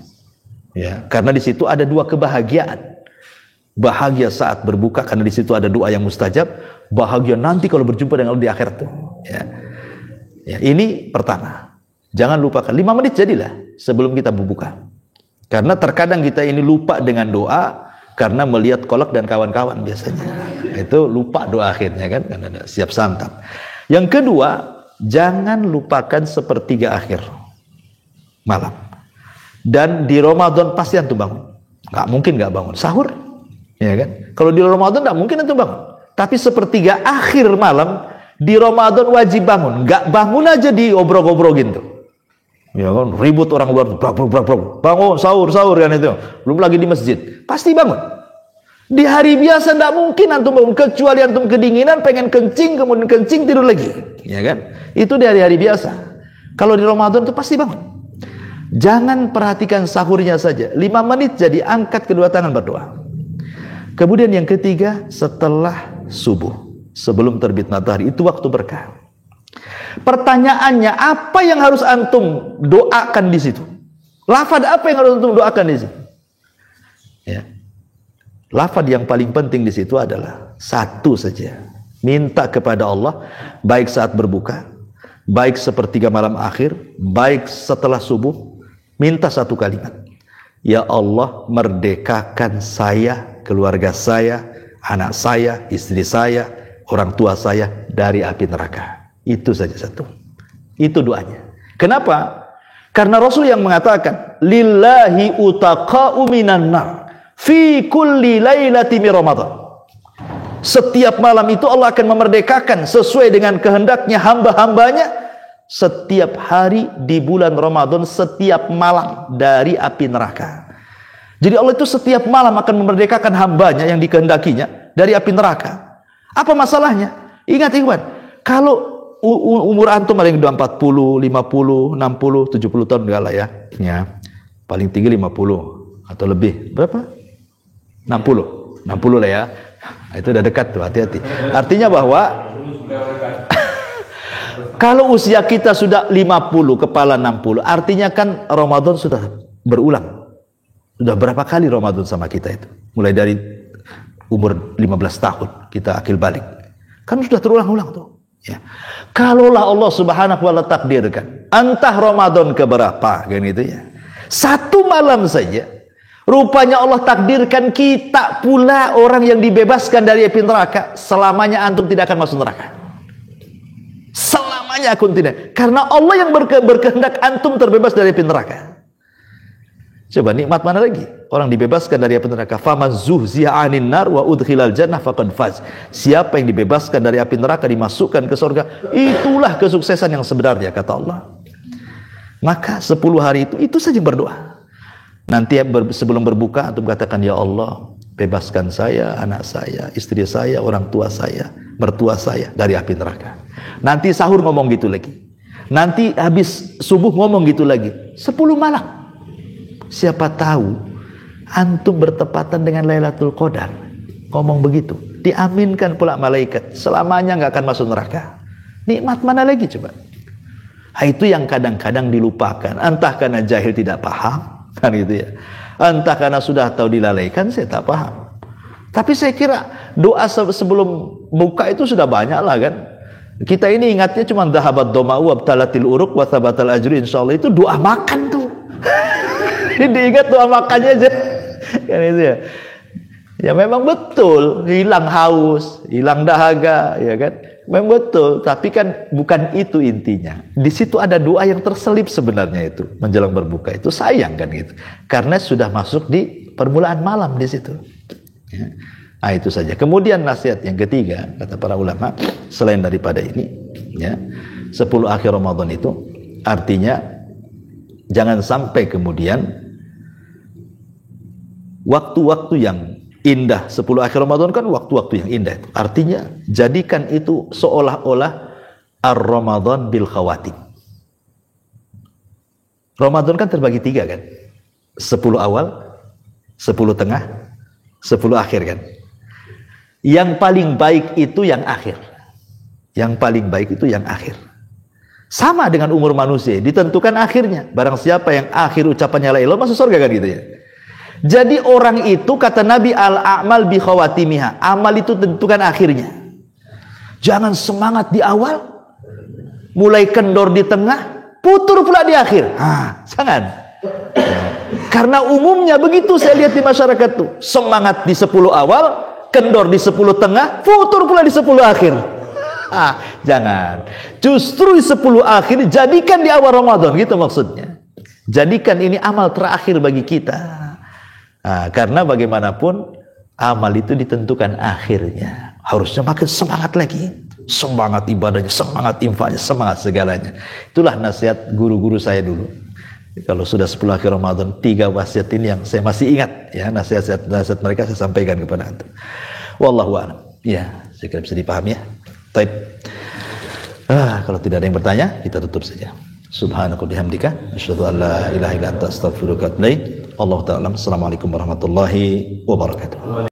Ya, karena di situ ada 2 kebahagiaan. Bahagia saat berbuka karena di situ ada doa yang mustajab, bahagia nanti kalau berjumpa dengan Allah di akhirat tuh. Ya. Ya, ini pertama. Jangan lupakan 5 menit jadilah sebelum kita berbuka. Karena terkadang kita ini lupa dengan doa karena melihat kolak dan kawan-kawan biasanya. Itu lupa doa akhirnya kan karena ada siap santap. Yang kedua, jangan lupakan sepertiga akhir malam. Dan di Ramadan pasti antum bangun. Nggak mungkin nggak bangun. Sahur, ya kan? Kalau di Ramadan nggak mungkin antum bangun. Tapi sepertiga akhir malam di Ramadan wajib bangun. Nggak bangun aja diobrol-obrolin tuh. Ya kan? Ribut orang luar, bangun sahur kan itu. Belum lagi di masjid. Pasti bangun. Di hari biasa nggak mungkin antum bangun kecuali antum kedinginan, pengen kencing, kemudian kencing tidur lagi, ya kan? Itu di hari-hari biasa. Kalau di Ramadan tuh pasti bangun. Jangan perhatikan sahurnya saja. 5 menit jadi angkat kedua tangan berdoa. Kemudian yang ketiga, setelah subuh, sebelum terbit matahari, itu waktu berkah. Pertanyaannya, apa yang harus antum doakan di situ? Lafaz apa yang harus antum doakan di situ? Ya. Lafaz yang paling penting di situ adalah satu saja. Minta kepada Allah, baik saat berbuka, baik sepertiga malam akhir, baik setelah subuh, minta satu kalimat. Ya Allah, merdekakan saya, keluarga saya, anak saya, istri saya, orang tua saya dari api neraka. Itu saja satu. Itu doanya. Kenapa? Karena Rasul yang mengatakan, lillahi utaqa'u minan nar fi kulli lailati min Ramadan. Setiap malam itu Allah akan memerdekakan sesuai dengan kehendaknya hamba-hambanya setiap hari di bulan Ramadan, setiap malam dari api neraka. Jadi Allah itu setiap malam akan memerdekakan hambanya yang dikehendakinya dari api neraka. Apa masalahnya? Ingat ikhwan, kalau umur antum ada yang 40, 50, 60, 70 tahun enggak lah ya. Ya. Paling tinggi 50 atau lebih. Berapa? 60. 60 lah ya. Nah, itu udah dekat tuh, hati-hati. Artinya bahwa kalau usia kita sudah 50, kepala 60, artinya kan Ramadan sudah berulang. Sudah berapa kali Ramadan sama kita itu? Mulai dari umur 15 tahun kita akil balik. Kan sudah terulang-ulang tuh. Ya. Kalaulah Allah Subhanahu wa ta'ala takdirkan entah Ramadan keberapa kan itu ya. Satu malam saja rupanya Allah takdirkan kita pula orang yang dibebaskan dari api neraka, selamanya antum tidak akan masuk neraka. Selamanya antum tidak. Karena Allah yang berkehendak antum terbebas dari api neraka. Coba nikmat mana lagi? Orang dibebaskan dari api neraka. Faman zuhziha 'anil nar wa udkhilal jannah faqad faz. Siapa yang dibebaskan dari api neraka dimasukkan ke surga, itulah kesuksesan yang sebenarnya kata Allah. Maka 10 hari itu saja berdoa. Nanti sebelum berbuka antum katakan, ya Allah, bebaskan saya, anak saya, istri saya, orang tua saya, mertua saya dari api neraka. Nanti sahur ngomong gitu lagi. Nanti habis subuh ngomong gitu lagi. 10 malam. Siapa tahu antum bertepatan dengan Lailatul Qadar, ngomong begitu, diaminkan pula malaikat, selamanya nggak akan masuk neraka. Nikmat mana lagi coba? Nah, itu yang kadang-kadang dilupakan, entah karena jahil tidak paham, kan gitu ya, entah karena sudah tahu dilalaikan, saya tak paham. Tapi saya kira doa sebelum buka itu sudah banyak lah kan. Kita ini ingatnya cuma dhahabat doma'u wabtalatil uruk wa thabatal ajri, insyaallah itu doa makan tuh. Diingat doa makannya aja kan itu ya. Ya memang betul hilang haus, hilang dahaga, ya kan? Memang betul, tapi kan bukan itu intinya. Di situ ada doa yang terselip sebenarnya itu menjelang berbuka, itu sayang kan gitu. Karena sudah masuk di permulaan malam di situ. Ya. Nah, itu saja. Kemudian nasihat yang ketiga kata para ulama selain daripada ini, ya, 10 akhir Ramadan itu artinya jangan sampai kemudian waktu-waktu yang indah. 10 akhir Ramadan kan waktu-waktu yang indah itu. Artinya jadikan itu seolah-olah ar-Ramadan bil khawatim. Ramadan kan terbagi 3 kan, 10 awal, 10 tengah, 10 akhir kan. Yang paling baik itu yang akhir. Yang paling baik itu yang akhir. Sama dengan umur manusia, ditentukan akhirnya. Barang siapa yang akhir ucapannya la ilaha illallah masuk surga kan gitu ya. Jadi orang itu kata Nabi al-a'mal bi khawatimiha. Amal itu tentukan akhirnya. Jangan semangat di awal, mulai kendor di tengah, putur pula di akhir. Jangan. Karena umumnya begitu saya lihat di masyarakat tuh. Semangat di 10 awal, kendor di 10 tengah, putur pula di 10 akhir. Jangan. Justru di 10 akhir jadikan di awal Ramadan, gitu maksudnya. Jadikan ini amal terakhir bagi kita. Karena bagaimanapun amal itu ditentukan akhirnya. Harusnya makin semangat lagi. Semangat ibadahnya, semangat infaknya, semangat segalanya. Itulah nasihat guru-guru saya dulu. Kalau sudah 10 akhir Ramadan, 3 wasiat ini yang saya masih ingat ya, nasihat mereka saya sampaikan kepada antum. Wallahu a'lam. Ya, saya kira bisa dipahami ya. Baik. Kalau tidak ada yang bertanya, kita tutup saja. Subhanaka bihamdika asyhadu an la ilaha illa anta astaghfiruka wa atubu ilaik. Allahu ta'ala. Assalamualaikum warahmatullahi wabarakatuh.